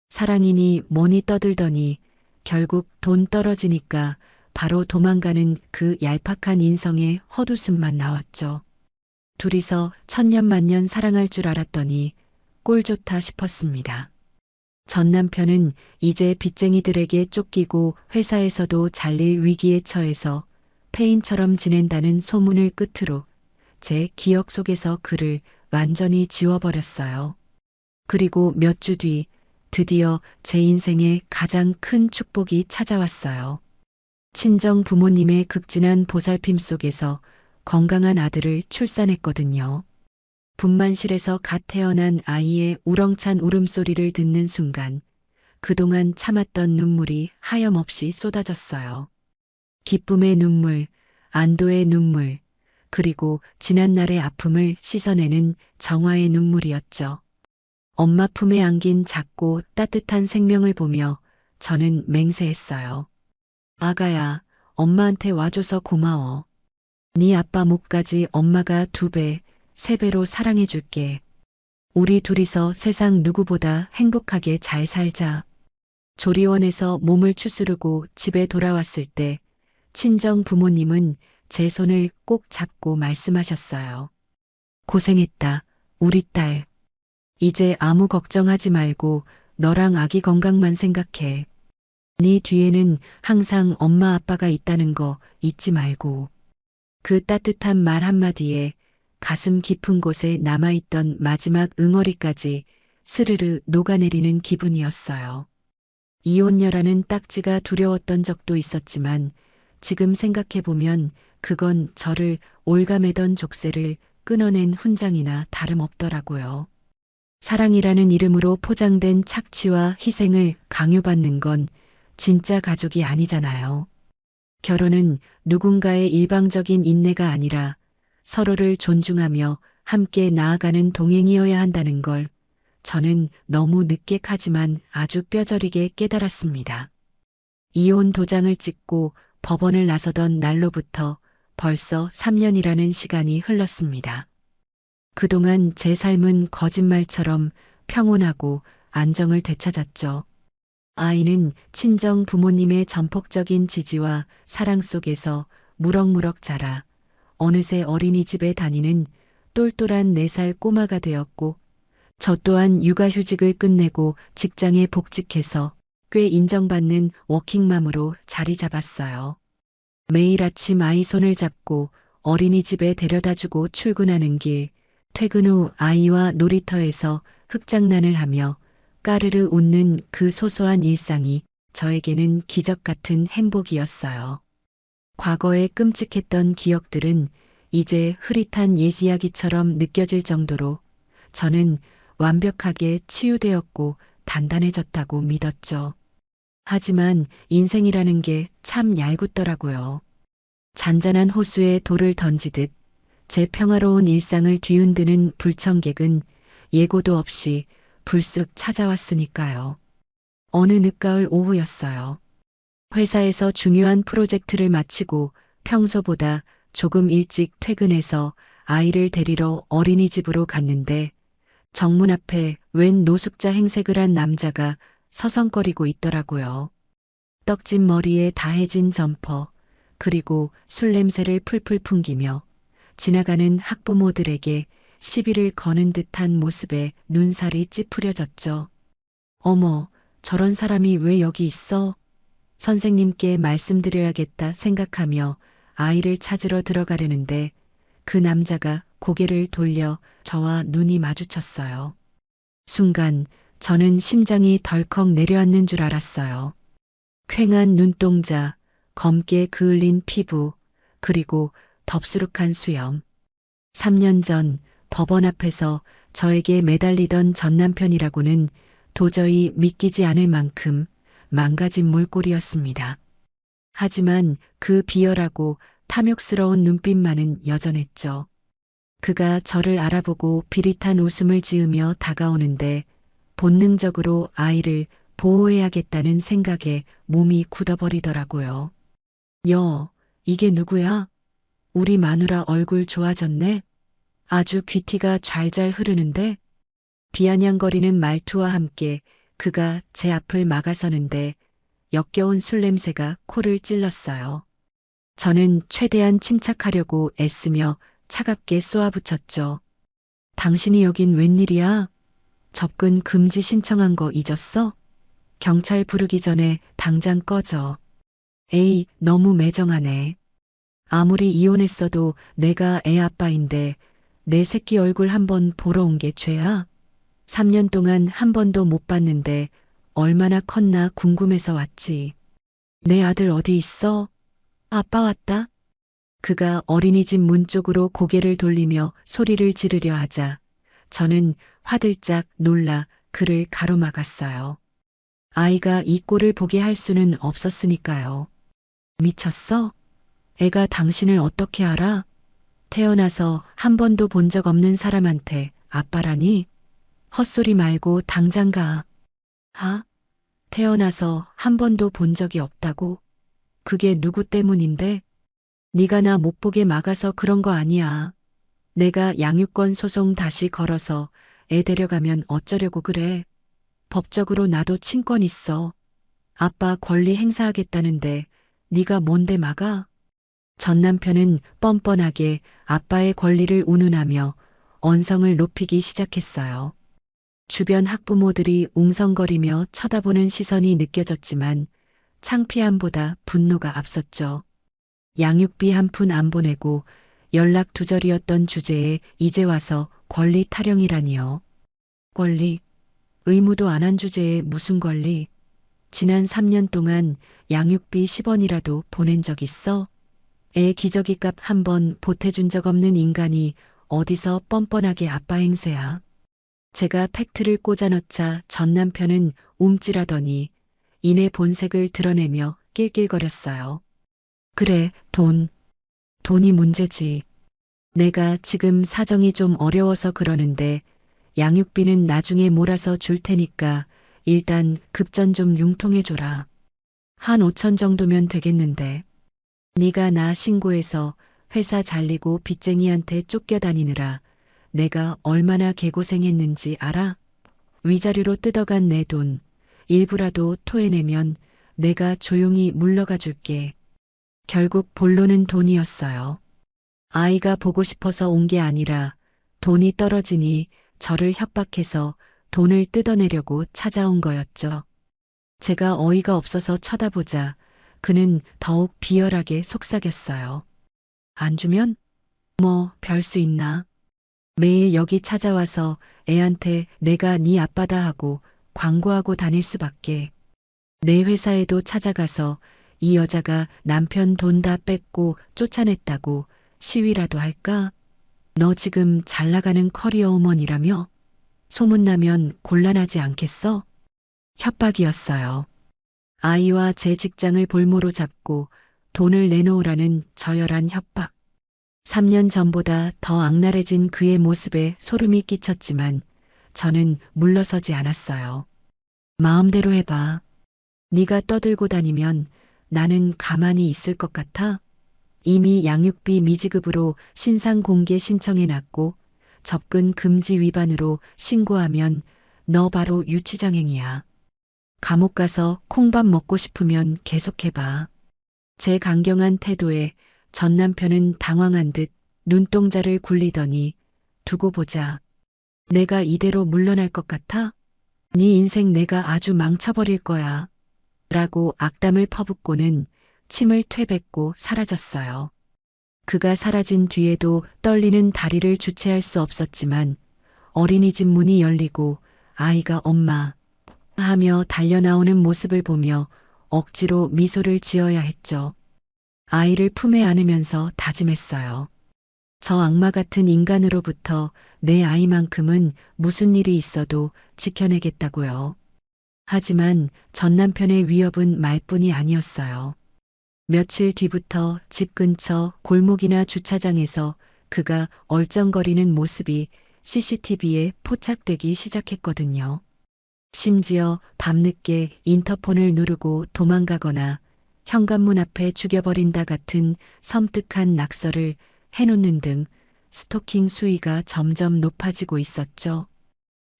사랑이니 뭐니 떠들더니 결국 돈 떨어지니까 바로 도망가는 그 얄팍한 인성의 헛웃음만 나왔죠. 둘이서 천년만년 사랑할 줄 알았더니 꼴 좋다 싶었습니다. 전 남편은 이제 빚쟁이들에게 쫓기고 회사에서도 잘릴 위기에 처해서 폐인처럼 지낸다는 소문을 끝으로 제 기억 속에서 그를 완전히 지워버렸어요. 그리고 몇 주 뒤 드디어 제 인생에 가장 큰 축복이 찾아왔어요. 친정 부모님의 극진한 보살핌 속에서 건강한 아들을 출산했거든요. 분만실에서 갓 태어난 아이의 우렁찬 울음소리를 듣는 순간 그동안 참았던 눈물이 하염없이 쏟아졌어요. 기쁨의 눈물, 안도의 눈물, 그리고 지난날의 아픔을 씻어내는 정화의 눈물이었죠. 엄마 품에 안긴 작고 따뜻한 생명을 보며 저는 맹세했어요. 아가야, 엄마한테 와줘서 고마워. 네 아빠 목까지 엄마가 2배, 3배로 사랑해줄게. 우리 둘이서 세상 누구보다 행복하게 잘 살자. 조리원에서 몸을 추스르고 집에 돌아왔을 때 친정 부모님은 제 손을 꼭 잡고 말씀하셨어요. 고생했다, 우리 딸. 이제 아무 걱정하지 말고 너랑 아기 건강만 생각해. 네 뒤에는 항상 엄마 아빠가 있다는 거 잊지 말고. 그 따뜻한 말 한마디에 가슴 깊은 곳에 남아있던 마지막 응어리까지 스르르 녹아내리는 기분이었어요. 이혼녀라는 딱지가 두려웠던 적도 있었지만 지금 생각해보면 그건 저를 올가매던 족쇄를 끊어낸 훈장이나 다름없더라고요. 사랑이라는 이름으로 포장된 착취와 희생을 강요받는 건 진짜 가족이 아니잖아요. 결혼은 누군가의 일방적인 인내가 아니라 서로를 존중하며 함께 나아가는 동행이어야 한다는 걸 저는 너무 늦게 하지만 아주 뼈저리게 깨달았습니다. 이혼 도장을 찍고 법원을 나서던 날로부터 벌써 3년이라는 시간이 흘렀습니다. 그동안 제 삶은 거짓말처럼 평온하고 안정을 되찾았죠. 아이는 친정 부모님의 전폭적인 지지와 사랑 속에서 무럭무럭 자라 어느새 어린이집에 다니는 똘똘한 4살 꼬마가 되었고 저 또한 육아휴직을 끝내고 직장에 복직해서 꽤 인정받는 워킹맘으로 자리 잡았어요. 매일 아침 아이 손을 잡고 어린이집에 데려다주고 출근하는 길, 퇴근 후 아이와 놀이터에서 흙장난을 하며 까르르 웃는 그 소소한 일상이 저에게는 기적 같은 행복이었어요. 과거에 끔찍했던 기억들은 이제 흐릿한 옛 이야기처럼 느껴질 정도로 저는 완벽하게 치유되었고 단단해졌다고 믿었죠. 하지만 인생이라는 게 참 얄궂더라고요. 잔잔한 호수에 돌을 던지듯 제 평화로운 일상을 뒤흔드는 불청객은 예고도 없이 불쑥 찾아왔으니까요. 어느 늦가을 오후였어요. 회사에서 중요한 프로젝트를 마치고 평소보다 조금 일찍 퇴근해서 아이를 데리러 어린이집으로 갔는데 정문 앞에 웬 노숙자 행색을 한 남자가 서성거리고 있더라고요. 떡진 머리에 다해진 점퍼, 그리고 술 냄새를 풀풀 풍기며 지나가는 학부모들에게 시비를 거는 듯한 모습에 눈살이 찌푸려졌죠. 어머, 저런 사람이 왜 여기 있어? 선생님께 말씀드려야겠다 생각하며 아이를 찾으러 들어가려는데 그 남자가 고개를 돌려 저와 눈이 마주쳤어요. 순간 저는 심장이 덜컥 내려앉는 줄 알았어요. 퀭한 눈동자, 검게 그을린 피부, 그리고 덥수룩한 수염. 3년 전 법원 앞에서 저에게 매달리던 전 남편이라고는 도저히 믿기지 않을 만큼 망가진 몰골이었습니다. 하지만 그 비열하고 탐욕스러운 눈빛만은 여전했죠. 그가 저를 알아보고 비릿한 웃음을 지으며 다가오는데 본능적으로 아이를 보호해야겠다는 생각에 몸이 굳어버리더라고요. 이게 누구야? 우리 마누라 얼굴 좋아졌네? 아주 귀티가 잘잘 흐르는데? 비아냥거리는 말투와 함께 그가 제 앞을 막아서는데 역겨운 술 냄새가 코를 찔렀어요. 저는 최대한 침착하려고 애쓰며 차갑게 쏘아붙였죠. 당신이 여긴 웬일이야? 접근 금지 신청한 거 잊었어? 경찰 부르기 전에 당장 꺼져. 에이, 너무 매정하네. 아무리 이혼했어도 내가 애 아빠인데 내 새끼 얼굴 한번 보러 온 게 죄야? 3년 동안 한 번도 못 봤는데 얼마나 컸나 궁금해서 왔지. 내 아들 어디 있어? 아빠 왔다. 그가 어린이집 문 쪽으로 고개를 돌리며 소리를 지르려 하자 저는 화들짝 놀라 그를 가로막았어요. 아이가 이 꼴을 보게 할 수는 없었으니까요. 미쳤어? 애가 당신을 어떻게 알아? 태어나서 한 번도 본 적 없는 사람한테 아빠라니? 헛소리 말고 당장 가. 태어나서 한 번도 본 적이 없다고? 그게 누구 때문인데? 네가 나 못 보게 막아서 그런 거 아니야. 내가 양육권 소송 다시 걸어서 애 데려가면 어쩌려고 그래. 법적으로 나도 친권 있어. 아빠 권리 행사하겠다는데 네가 뭔데 막아? 전 남편은 뻔뻔하게 아빠의 권리를 운운하며 언성을 높이기 시작했어요. 주변 학부모들이 웅성거리며 쳐다보는 시선이 느껴졌지만 창피함보다 분노가 앞섰죠. 양육비 한 푼 안 보내고 연락 두절이었던 주제에 이제 와서 권리 타령이라니요. 권리? 의무도 안 한 주제에 무슨 권리? 지난 3년 동안 양육비 10원이라도 보낸 적 있어? 애 기저귀 값 한 번 보태준 적 없는 인간이 어디서 뻔뻔하게 아빠 행세야. 제가 팩트를 꽂아넣자 전 남편은 움찔하더니 이내 본색을 드러내며 낄낄거렸어요. 그래, 돈이 문제지. 내가 지금 사정이 좀 어려워서 그러는데 양육비는 나중에 몰아서 줄 테니까 일단 급전 좀 융통해줘라. 한 5천 정도면 되겠는데. 네가 나 신고해서 회사 잘리고 빚쟁이한테 쫓겨다니느라 내가 얼마나 개고생했는지 알아? 위자료로 뜯어간 내 돈 일부라도 토해내면 내가 조용히 물러가 줄게. 결국 본론은 돈이었어요. 아이가 보고 싶어서 온 게 아니라 돈이 떨어지니 저를 협박해서 돈을 뜯어내려고 찾아온 거였죠. 제가 어이가 없어서 쳐다보자 그는 더욱 비열하게 속삭였어요. 안 주면? 뭐 별 수 있나? 매일 여기 찾아와서 애한테 내가 네 아빠다 하고 광고하고 다닐 수밖에. 내 회사에도 찾아가서 이 여자가 남편 돈 다 뺏고 쫓아냈다고 시위라도 할까? 너 지금 잘 나가는 커리어 우먼이라며? 소문나면 곤란하지 않겠어? 협박이었어요. 아이와 제 직장을 볼모로 잡고 돈을 내놓으라는 저열한 협박. 3년 전보다 더 악랄해진 그의 모습에 소름이 끼쳤지만 저는 물러서지 않았어요. 마음대로 해봐. 네가 떠들고 다니면 나는 가만히 있을 것 같아? 이미 양육비 미지급으로 신상 공개 신청해놨고 접근 금지 위반으로 신고하면 너 바로 유치장애이야. 감옥 가서 콩밥 먹고 싶으면 계속해봐. 제 강경한 태도에 전 남편은 당황한 듯 눈동자를 굴리더니 두고 보자. 내가 이대로 물러날 것 같아? 네 인생 내가 아주 망쳐버릴 거야. 라고 악담을 퍼붓고는 침을 퇴뱉고 사라졌어요. 그가 사라진 뒤에도 떨리는 다리를 주체할 수 없었지만 어린이집 문이 열리고 아이가 엄마 하며 달려나오는 모습을 보며 억지로 미소를 지어야 했죠. 아이를 품에 안으면서 다짐했어요. 저 악마 같은 인간으로부터 내 아이만큼은 무슨 일이 있어도 지켜내겠다고요. 하지만 전 남편의 위협은 말뿐이 아니었어요. 며칠 뒤부터 집 근처 골목이나 주차장에서 그가 얼쩡거리는 모습이 CCTV에 포착되기 시작했거든요. 심지어 밤늦게 인터폰을 누르고 도망가거나 현관문 앞에 죽여버린다 같은 섬뜩한 낙서를 해놓는 등 스토킹 수위가 점점 높아지고 있었죠.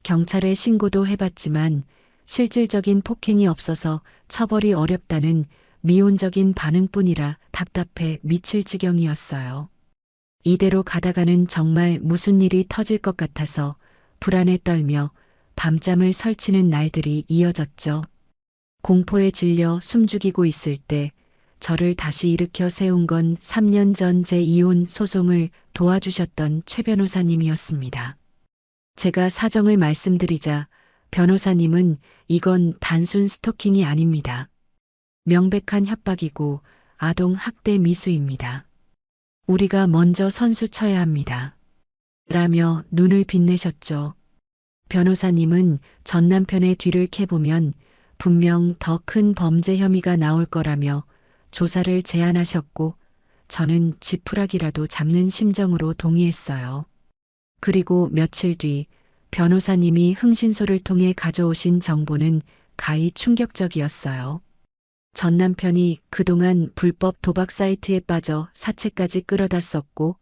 경찰에 신고도 해봤지만 실질적인 폭행이 없어서 처벌이 어렵다는 미온적인 반응뿐이라 답답해 미칠 지경이었어요. 이대로 가다가는 정말 무슨 일이 터질 것 같아서 불안에 떨며 밤잠을 설치는 날들이 이어졌죠. 공포에 질려 숨죽이고 있을 때 저를 다시 일으켜 세운 건 3년 전 제 이혼 소송을 도와주셨던 최 변호사님이었습니다. 제가 사정을 말씀드리자 변호사님은 이건 단순 스토킹이 아닙니다. 명백한 협박이고 아동 학대 미수입니다. 우리가 먼저 선수 쳐야 합니다. 라며 눈을 빛내셨죠. 변호사님은 전 남편의 뒤를 캐보면 분명 더 큰 범죄 혐의가 나올 거라며 조사를 제안하셨고 저는 지푸라기라도 잡는 심정으로 동의했어요. 그리고 며칠 뒤 변호사님이 흥신소를 통해 가져오신 정보는 가히 충격적이었어요. 전 남편이 그동안 불법 도박 사이트에 빠져 사채까지 끌어다 썼고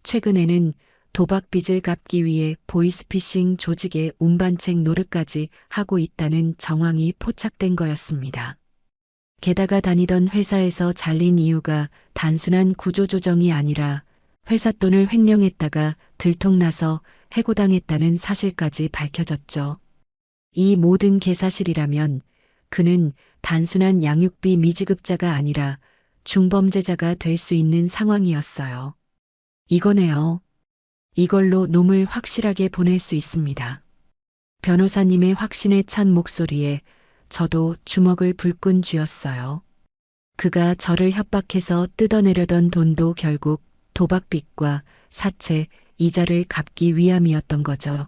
최근에는 도박 빚을 갚기 위해 보이스피싱 조직의 운반책 노릇까지 하고 있다는 정황이 포착된 거였습니다. 게다가 다니던 회사에서 잘린 이유가 단순한 구조조정이 아니라 회사 돈을 횡령했다가 들통나서 해고당했다는 사실까지 밝혀졌죠. 이 모든 게 사실이라면 그는 단순한 양육비 미지급자가 아니라 중범죄자가 될 수 있는 상황이었어요. 이거네요. 이걸로 놈을 확실하게 보낼 수 있습니다. 변호사님의 확신에 찬 목소리에 저도 주먹을 불끈 쥐었어요. 그가 저를 협박해서 뜯어내려던 돈도 결국 도박빚과 사채, 이자를 갚기 위함이었던 거죠.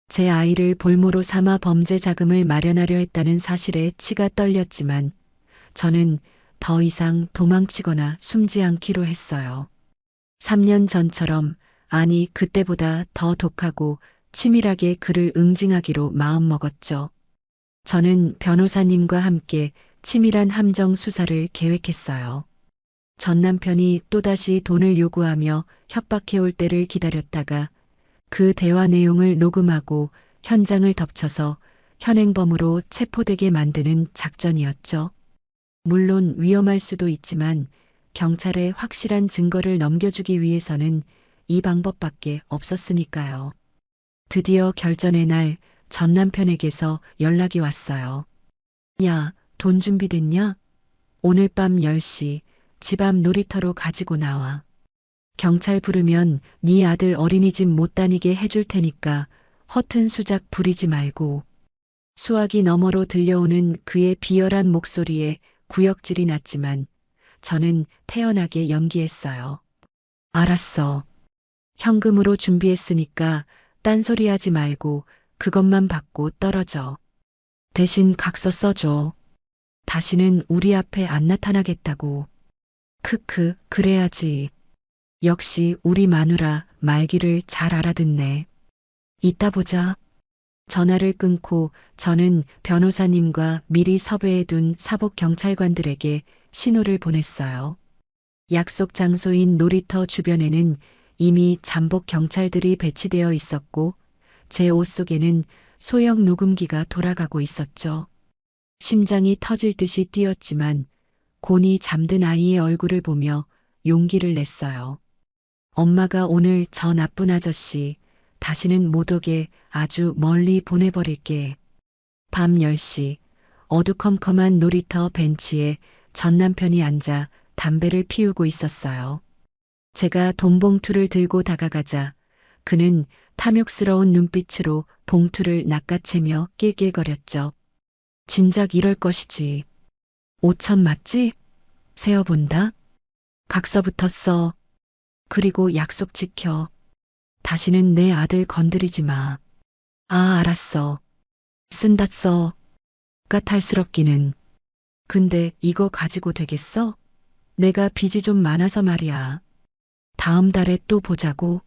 제 아이를 볼모로 삼아 범죄 자금을 마련하려 했다는 사실에 치가 떨렸지만 저는 더 이상 도망치거나 숨지 않기로 했어요. 3년 전처럼, 아니 그때보다 더 독하고 치밀하게 그를 응징하기로 마음먹었죠. 저는 변호사님과 함께 치밀한 함정 수사를 계획했어요. 전 남편이 또다시 돈을 요구하며 협박해올 때를 기다렸다가 그 대화 내용을 녹음하고 현장을 덮쳐서 현행범으로 체포되게 만드는 작전이었죠. 물론 위험할 수도 있지만 경찰에 확실한 증거를 넘겨주기 위해서는 이 방법밖에 없었으니까요. 드디어 결전의 날 전 남편에게서 연락이 왔어요. 야, 돈 준비됐냐? 오늘 밤 10시 집 앞 놀이터로 가지고 나와. 경찰 부르면 네 아들 어린이집 못 다니게 해줄 테니까 허튼 수작 부리지 말고. 수화기 너머로 들려오는 그의 비열한 목소리에 구역질이 났지만 저는 태연하게 연기했어요. 알았어. 현금으로 준비했으니까 딴소리하지 말고 그것만 받고 떨어져. 대신 각서 써줘. 다시는 우리 앞에 안 나타나겠다고. 크크, 그래야지. 역시 우리 마누라 말귀를 잘 알아듣네. 이따 보자. 전화를 끊고 저는 변호사님과 미리 섭외해둔 사복 경찰관들에게 신호를 보냈어요. 약속 장소인 놀이터 주변에는 이미 잠복 경찰들이 배치되어 있었고 제 옷 속에는 소형 녹음기가 돌아가고 있었죠. 심장이 터질 듯이 뛰었지만 곤히 잠든 아이의 얼굴을 보며 용기를 냈어요. 엄마가 오늘 저 나쁜 아저씨 다시는 못 오게 아주 멀리 보내버릴게. 밤 10시 어두컴컴한 놀이터 벤치에 전 남편이 앉아 담배를 피우고 있었어요. 제가 돈 봉투를 들고 다가가자 그는 탐욕스러운 눈빛으로 봉투를 낚아채며 낄낄거렸죠. 진작 이럴 것이지. 5천 맞지? 세어본다. 각서부터 써. 그리고 약속 지켜. 다시는 내 아들 건드리지 마. 아, 알았어. 쓴다 써. 까탈스럽기는. 근데 이거 가지고 되겠어? 내가 빚이 좀 많아서 말이야. 다음 달에 또 보자고.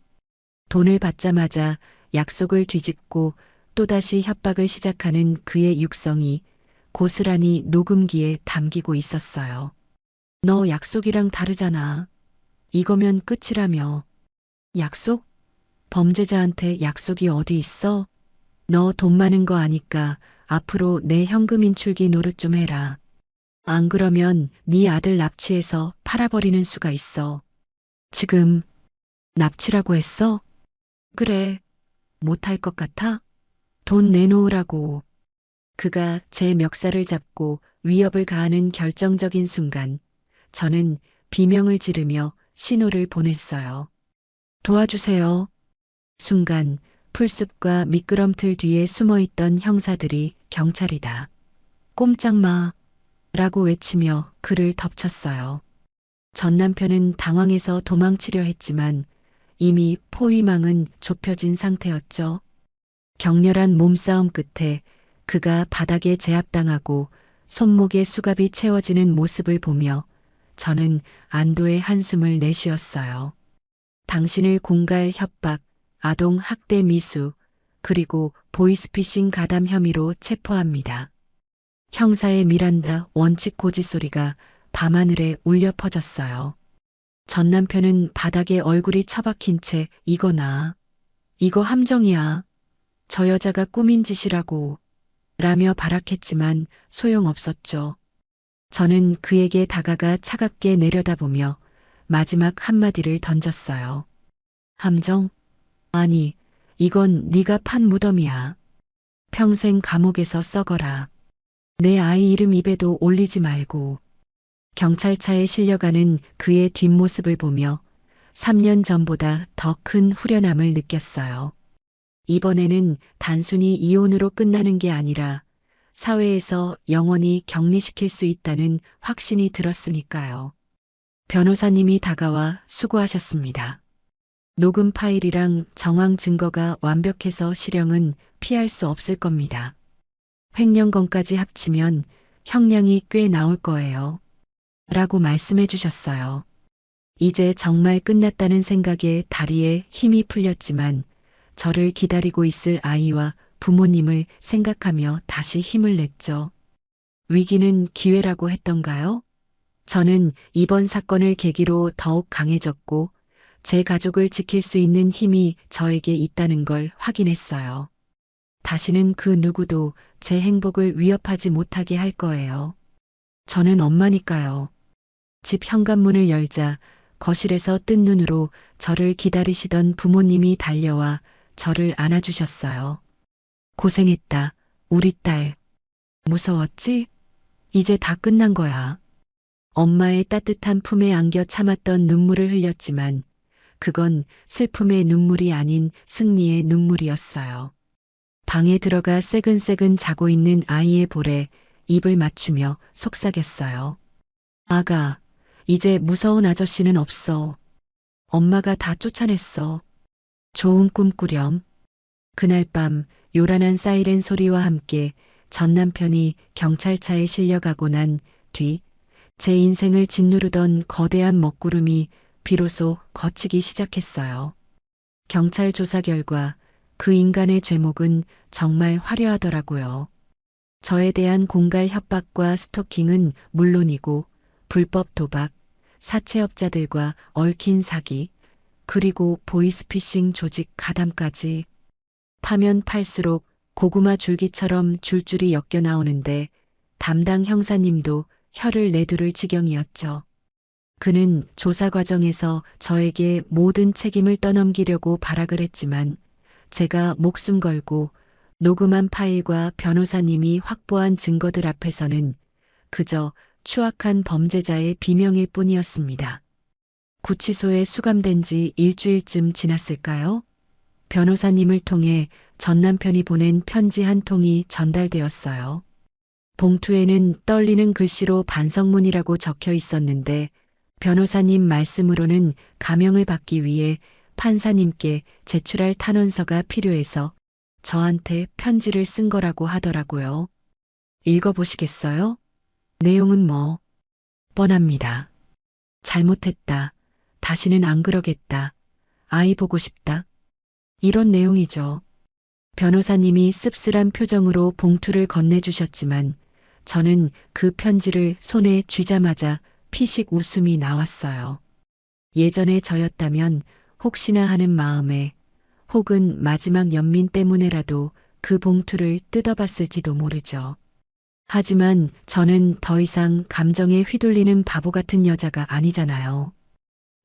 돈을 받자마자 약속을 뒤집고 또다시 협박을 시작하는 그의 육성이 고스란히 녹음기에 담기고 있었어요. 너 약속이랑 다르잖아. 이거면 끝이라며. 약속? 범죄자한테 약속이 어디 있어? 너 돈 많은 거 아니까 앞으로 내 현금 인출기 노릇 좀 해라. 안 그러면 네 아들 납치해서 팔아버리는 수가 있어. 지금 납치라고 했어? 그래. 못할 것 같아? 돈 내놓으라고. 그가 제 멱살을 잡고 위협을 가하는 결정적인 순간 저는 비명을 지르며 신호를 보냈어요. 도와주세요. 순간 풀숲과 미끄럼틀 뒤에 숨어있던 형사들이 경찰이다. 꼼짝 마. 라고 외치며 그를 덮쳤어요. 전 남편은 당황해서 도망치려 했지만 이미 포위망은 좁혀진 상태였죠. 격렬한 몸싸움 끝에 그가 바닥에 제압당하고 손목에 수갑이 채워지는 모습을 보며 저는 안도의 한숨을 내쉬었어요. 당신을 공갈 협박, 아동 학대 미수, 그리고 보이스피싱 가담 혐의로 체포합니다. 형사의 미란다 원칙 고지 소리가 밤하늘에 울려 퍼졌어요. 전 남편은 바닥에 얼굴이 처박힌 채 이거나. 이거 함정이야. 저 여자가 꾸민 짓이라고. 라며 발악했지만 소용없었죠. 저는 그에게 다가가 차갑게 내려다보며 마지막 한마디를 던졌어요. 함정? 아니, 이건 네가 판 무덤이야. 평생 감옥에서 썩어라. 내 아이 이름 입에도 올리지 말고. 경찰차에 실려가는 그의 뒷모습을 보며 3년 전보다 더 큰 후련함을 느꼈어요. 이번에는 단순히 이혼으로 끝나는 게 아니라 사회에서 영원히 격리시킬 수 있다는 확신이 들었으니까요. 변호사님이 다가와 수고하셨습니다. 녹음 파일이랑 정황 증거가 완벽해서 실형은 피할 수 없을 겁니다. 횡령건까지 합치면 형량이 꽤 나올 거예요. 라고 말씀해 주셨어요. 이제 정말 끝났다는 생각에 다리에 힘이 풀렸지만 저를 기다리고 있을 아이와 부모님을 생각하며 다시 힘을 냈죠. 위기는 기회라고 했던가요? 저는 이번 사건을 계기로 더욱 강해졌고 제 가족을 지킬 수 있는 힘이 저에게 있다는 걸 확인했어요. 다시는 그 누구도 제 행복을 위협하지 못하게 할 거예요. 저는 엄마니까요. 집 현관문을 열자 거실에서 뜬 눈으로 저를 기다리시던 부모님이 달려와 저를 안아주셨어요. 고생했다, 우리 딸. 무서웠지? 이제 다 끝난 거야. 엄마의 따뜻한 품에 안겨 참았던 눈물을 흘렸지만 그건 슬픔의 눈물이 아닌 승리의 눈물이었어요. 방에 들어가 새근새근 자고 있는 아이의 볼에 입을 맞추며 속삭였어요. 아가, 이제 무서운 아저씨는 없어. 엄마가 다 쫓아냈어. 좋은 꿈 꾸렴. 그날 밤 요란한 사이렌 소리와 함께 전 남편이 경찰차에 실려가고 난 뒤 제 인생을 짓누르던 거대한 먹구름이 비로소 걷히기 시작했어요. 경찰 조사 결과 그 인간의 죄목은 정말 화려하더라고요. 저에 대한 공갈 협박과 스토킹은 물론이고 불법 도박, 사채업자들과 얽힌 사기, 그리고 보이스피싱 조직 가담까지 파면 팔수록 고구마 줄기처럼 줄줄이 엮여 나오는데 담당 형사님도 혀를 내두를 지경이었죠. 그는 조사 과정에서 저에게 모든 책임을 떠넘기려고 발악을 했지만 제가 목숨 걸고 녹음한 파일과 변호사님이 확보한 증거들 앞에서는 그저 추악한 범죄자의 비명일 뿐이었습니다. 구치소에 수감된 지 일주일쯤 지났을까요? 변호사님을 통해 전 남편이 보낸 편지 한 통이 전달되었어요. 봉투에는 떨리는 글씨로 반성문이라고 적혀 있었는데 변호사님 말씀으로는 감형을 받기 위해 판사님께 제출할 탄원서가 필요해서 저한테 편지를 쓴 거라고 하더라고요. 읽어보시겠어요? 내용은 뭐? 뻔합니다. 잘못했다. 다시는 안 그러겠다. 아이 보고 싶다. 이런 내용이죠. 변호사님이 씁쓸한 표정으로 봉투를 건네주셨지만 저는 그 편지를 손에 쥐자마자 피식 웃음이 나왔어요. 예전에 저였다면 혹시나 하는 마음에 혹은 마지막 연민 때문에라도 그 봉투를 뜯어봤을지도 모르죠. 하지만 저는 더 이상 감정에 휘둘리는 바보 같은 여자가 아니잖아요.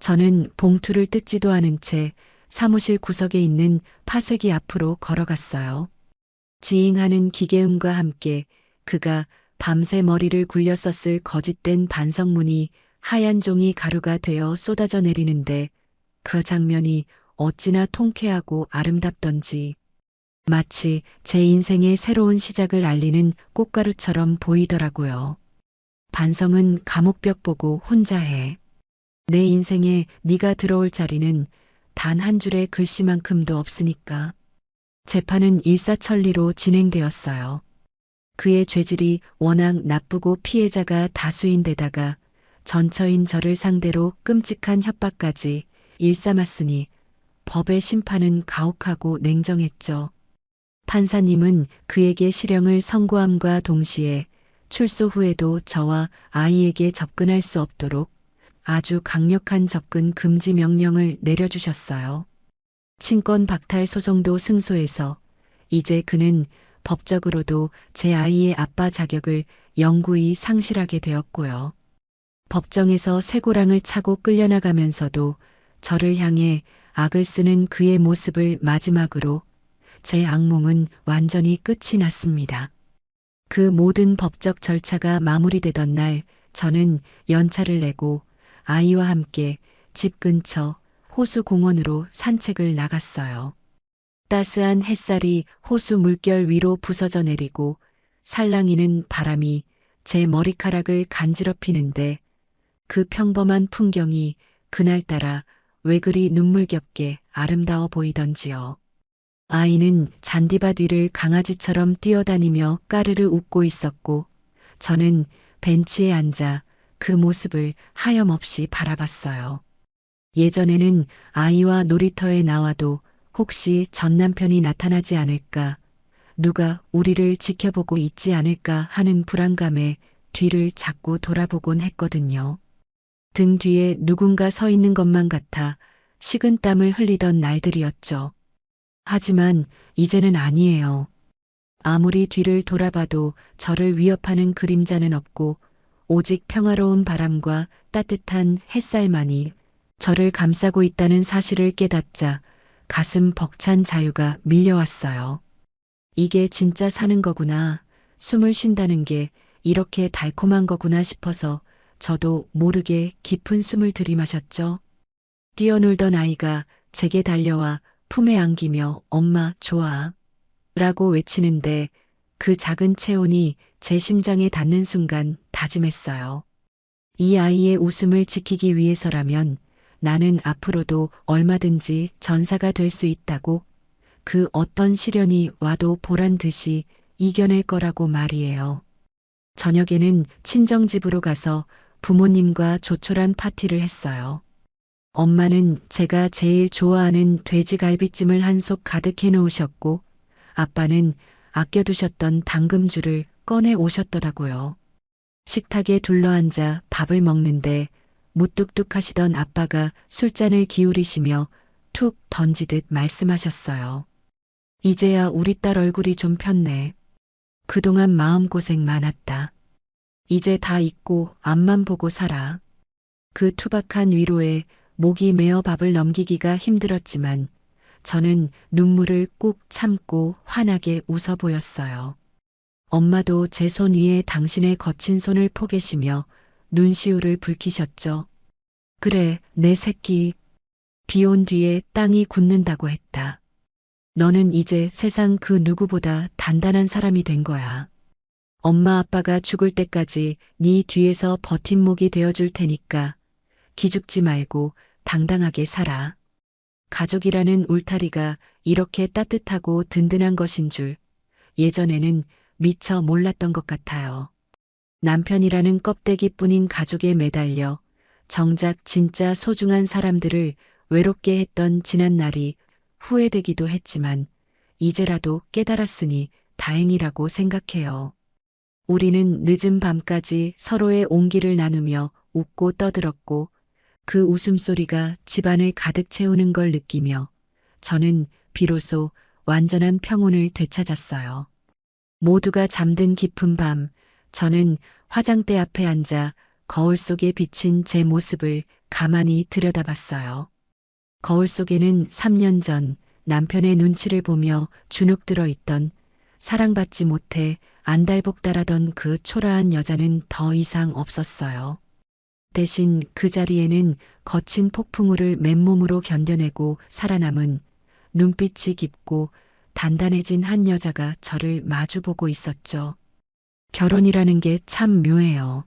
저는 봉투를 뜯지도 않은 채 사무실 구석에 있는 파쇄기 앞으로 걸어갔어요. 지잉하는 기계음과 함께 그가 밤새 머리를 굴려 썼을 거짓된 반성문이 하얀 종이 가루가 되어 쏟아져 내리는데 그 장면이 어찌나 통쾌하고 아름답던지 마치 제 인생의 새로운 시작을 알리는 꽃가루처럼 보이더라고요. 반성은 감옥벽 보고 혼자 해. 내 인생에 네가 들어올 자리는 단 한 줄의 글씨만큼도 없으니까. 재판은 일사천리로 진행되었어요. 그의 죄질이 워낙 나쁘고 피해자가 다수인 데다가 전처인 저를 상대로 끔찍한 협박까지 일삼았으니 법의 심판은 가혹하고 냉정했죠. 판사님은 그에게 실형을 선고함과 동시에 출소 후에도 저와 아이에게 접근할 수 없도록 아주 강력한 접근 금지 명령을 내려주셨어요. 친권 박탈 소송도 승소해서 이제 그는 법적으로도 제 아이의 아빠 자격을 영구히 상실하게 되었고요. 법정에서 쇠고랑을 차고 끌려나가면서도 저를 향해 악을 쓰는 그의 모습을 마지막으로 제 악몽은 완전히 끝이 났습니다. 그 모든 법적 절차가 마무리되던 날 저는 연차를 내고 아이와 함께 집 근처 호수 공원으로 산책을 나갔어요. 따스한 햇살이 호수 물결 위로 부서져 내리고 살랑이는 바람이 제 머리카락을 간지럽히는데 그 평범한 풍경이 그날따라 왜 그리 눈물겹게 아름다워 보이던지요. 아이는 잔디밭 위를 강아지처럼 뛰어다니며 까르르 웃고 있었고 저는 벤치에 앉아 그 모습을 하염없이 바라봤어요. 예전에는 아이와 놀이터에 나와도 혹시 전 남편이 나타나지 않을까, 누가 우리를 지켜보고 있지 않을까 하는 불안감에 뒤를 자꾸 돌아보곤 했거든요. 등 뒤에 누군가 서 있는 것만 같아 식은땀을 흘리던 날들이었죠. 하지만 이제는 아니에요. 아무리 뒤를 돌아봐도 저를 위협하는 그림자는 없고 오직 평화로운 바람과 따뜻한 햇살만이 저를 감싸고 있다는 사실을 깨닫자 가슴 벅찬 자유가 밀려왔어요. 이게 진짜 사는 거구나. 숨을 쉰다는 게 이렇게 달콤한 거구나 싶어서 저도 모르게 깊은 숨을 들이마셨죠. 뛰어놀던 아이가 제게 달려와 품에 안기며 엄마 좋아 라고 외치는데 그 작은 체온이 제 심장에 닿는 순간 다짐했어요. 이 아이의 웃음을 지키기 위해서라면 나는 앞으로도 얼마든지 전사가 될 수 있다고, 그 어떤 시련이 와도 보란 듯이 이겨낼 거라고 말이에요. 저녁에는 친정집으로 가서 부모님과 조촐한 파티를 했어요. 엄마는 제가 제일 좋아하는 돼지갈비찜을 한 속 가득 해놓으셨고 아빠는 아껴두셨던 당금주를 꺼내 오셨더라고요. 식탁에 둘러앉아 밥을 먹는데 무뚝뚝하시던 아빠가 술잔을 기울이시며 툭 던지듯 말씀하셨어요. 이제야 우리 딸 얼굴이 좀 폈네. 그동안 마음고생 많았다. 이제 다 잊고 앞만 보고 살아. 그 투박한 위로에 목이 메어 밥을 넘기기가 힘들었지만 저는 눈물을 꾹 참고 환하게 웃어 보였어요. 엄마도 제 손 위에 당신의 거친 손을 포개시며 눈시울을 붉히셨죠. 그래, 내 새끼. 비 온 뒤에 땅이 굳는다고 했다. 너는 이제 세상 그 누구보다 단단한 사람이 된 거야. 엄마 아빠가 죽을 때까지 네 뒤에서 버팀목이 되어줄 테니까 기죽지 말고 당당하게 살아. 가족이라는 울타리가 이렇게 따뜻하고 든든한 것인 줄 예전에는 미처 몰랐던 것 같아요. 남편이라는 껍데기뿐인 가족에 매달려 정작 진짜 소중한 사람들을 외롭게 했던 지난 날이 후회되기도 했지만 이제라도 깨달았으니 다행이라고 생각해요. 우리는 늦은 밤까지 서로의 온기를 나누며 웃고 떠들었고 그 웃음소리가 집안을 가득 채우는 걸 느끼며 저는 비로소 완전한 평온을 되찾았어요. 모두가 잠든 깊은 밤, 저는 화장대 앞에 앉아 거울 속에 비친 제 모습을 가만히 들여다봤어요. 거울 속에는 3년 전 남편의 눈치를 보며 주눅 들어 있던, 사랑받지 못해 안달복달하던 그 초라한 여자는 더 이상 없었어요. 대신 그 자리에는 거친 폭풍우를 맨몸으로 견뎌내고 살아남은 눈빛이 깊고 단단해진 한 여자가 저를 마주보고 있었죠. 결혼이라는 게 참 묘해요.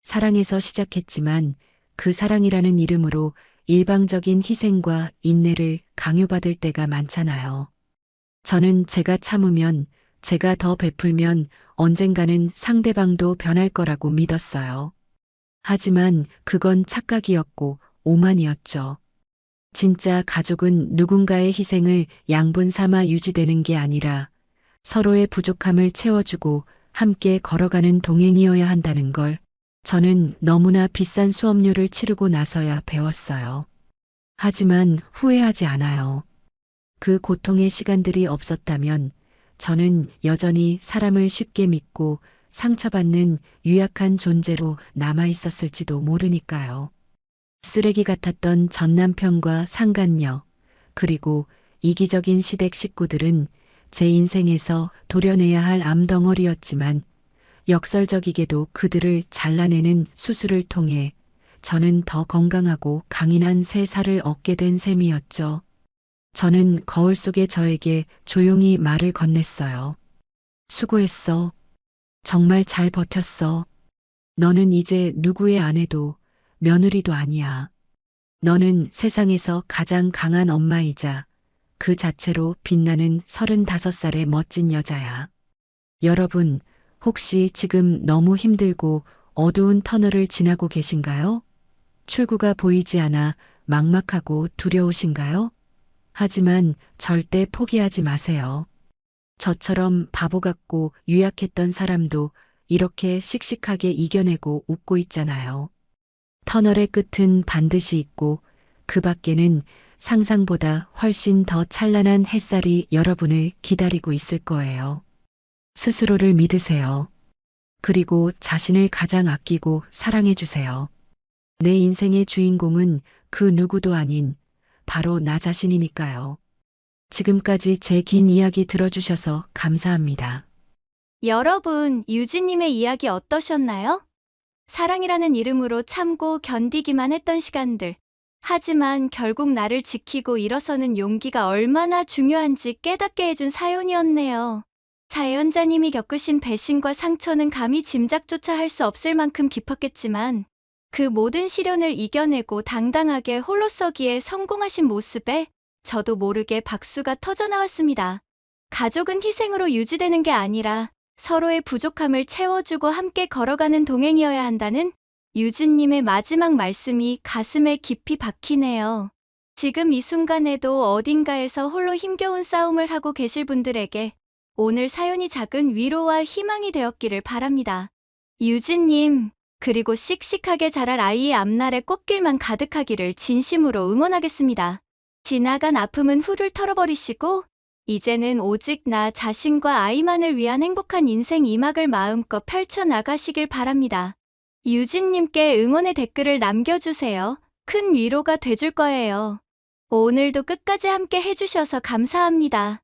사랑에서 시작했지만 그 사랑이라는 이름으로 일방적인 희생과 인내를 강요받을 때가 많잖아요. 저는 제가 참으면, 제가 더 베풀면 언젠가는 상대방도 변할 거라고 믿었어요. 하지만 그건 착각이었고 오만이었죠. 진짜 가족은 누군가의 희생을 양분 삼아 유지되는 게 아니라 서로의 부족함을 채워주고 함께 걸어가는 동행이어야 한다는 걸 저는 너무나 비싼 수업료를 치르고 나서야 배웠어요. 하지만 후회하지 않아요. 그 고통의 시간들이 없었다면 저는 여전히 사람을 쉽게 믿고 상처받는 유약한 존재로 남아있었을지도 모르니까요. 쓰레기 같았던 전 남편과 상간녀, 그리고 이기적인 시댁 식구들은 제 인생에서 도려내야 할 암덩어리였지만 역설적이게도 그들을 잘라내는 수술을 통해 저는 더 건강하고 강인한 새 살을 얻게 된 셈이었죠. 저는 거울 속의 저에게 조용히 말을 건넸어요. 수고했어. 정말 잘 버텼어. 너는 이제 누구의 아내도 며느리도 아니야. 너는 세상에서 가장 강한 엄마이자 그 자체로 빛나는 35살의 멋진 여자야. 여러분, 혹시 지금 너무 힘들고 어두운 터널을 지나고 계신가요? 출구가 보이지 않아 막막하고 두려우신가요? 하지만 절대 포기하지 마세요. 저처럼 바보 같고 유약했던 사람도 이렇게 씩씩하게 이겨내고 웃고 있잖아요. 터널의 끝은 반드시 있고 그 밖에는 상상보다 훨씬 더 찬란한 햇살이 여러분을 기다리고 있을 거예요. 스스로를 믿으세요. 그리고 자신을 가장 아끼고 사랑해 주세요. 내 인생의 주인공은 그 누구도 아닌 바로 나 자신이니까요. 지금까지 제 긴 이야기 들어주셔서 감사합니다. 여러분, 유진님의 이야기 어떠셨나요? 사랑이라는 이름으로 참고 견디기만 했던 시간들. 하지만 결국 나를 지키고 일어서는 용기가 얼마나 중요한지 깨닫게 해준 사연이었네요. 사연자님이 겪으신 배신과 상처는 감히 짐작조차 할 수 없을 만큼 깊었겠지만 그 모든 시련을 이겨내고 당당하게 홀로 서기에 성공하신 모습에 저도 모르게 박수가 터져나왔습니다. 가족은 희생으로 유지되는 게 아니라 서로의 부족함을 채워주고 함께 걸어가는 동행이어야 한다는 유진님의 마지막 말씀이 가슴에 깊이 박히네요. 지금 이 순간에도 어딘가에서 홀로 힘겨운 싸움을 하고 계실 분들에게 오늘 사연이 작은 위로와 희망이 되었기를 바랍니다. 유진님, 그리고 씩씩하게 자랄 아이의 앞날에 꽃길만 가득하기를 진심으로 응원하겠습니다. 지나간 아픔은 훌훌 털어버리시고 이제는 오직 나 자신과 아이만을 위한 행복한 인생 2막을 마음껏 펼쳐나가시길 바랍니다. 유진님께 응원의 댓글을 남겨주세요. 큰 위로가 돼줄 거예요. 오늘도 끝까지 함께 해주셔서 감사합니다.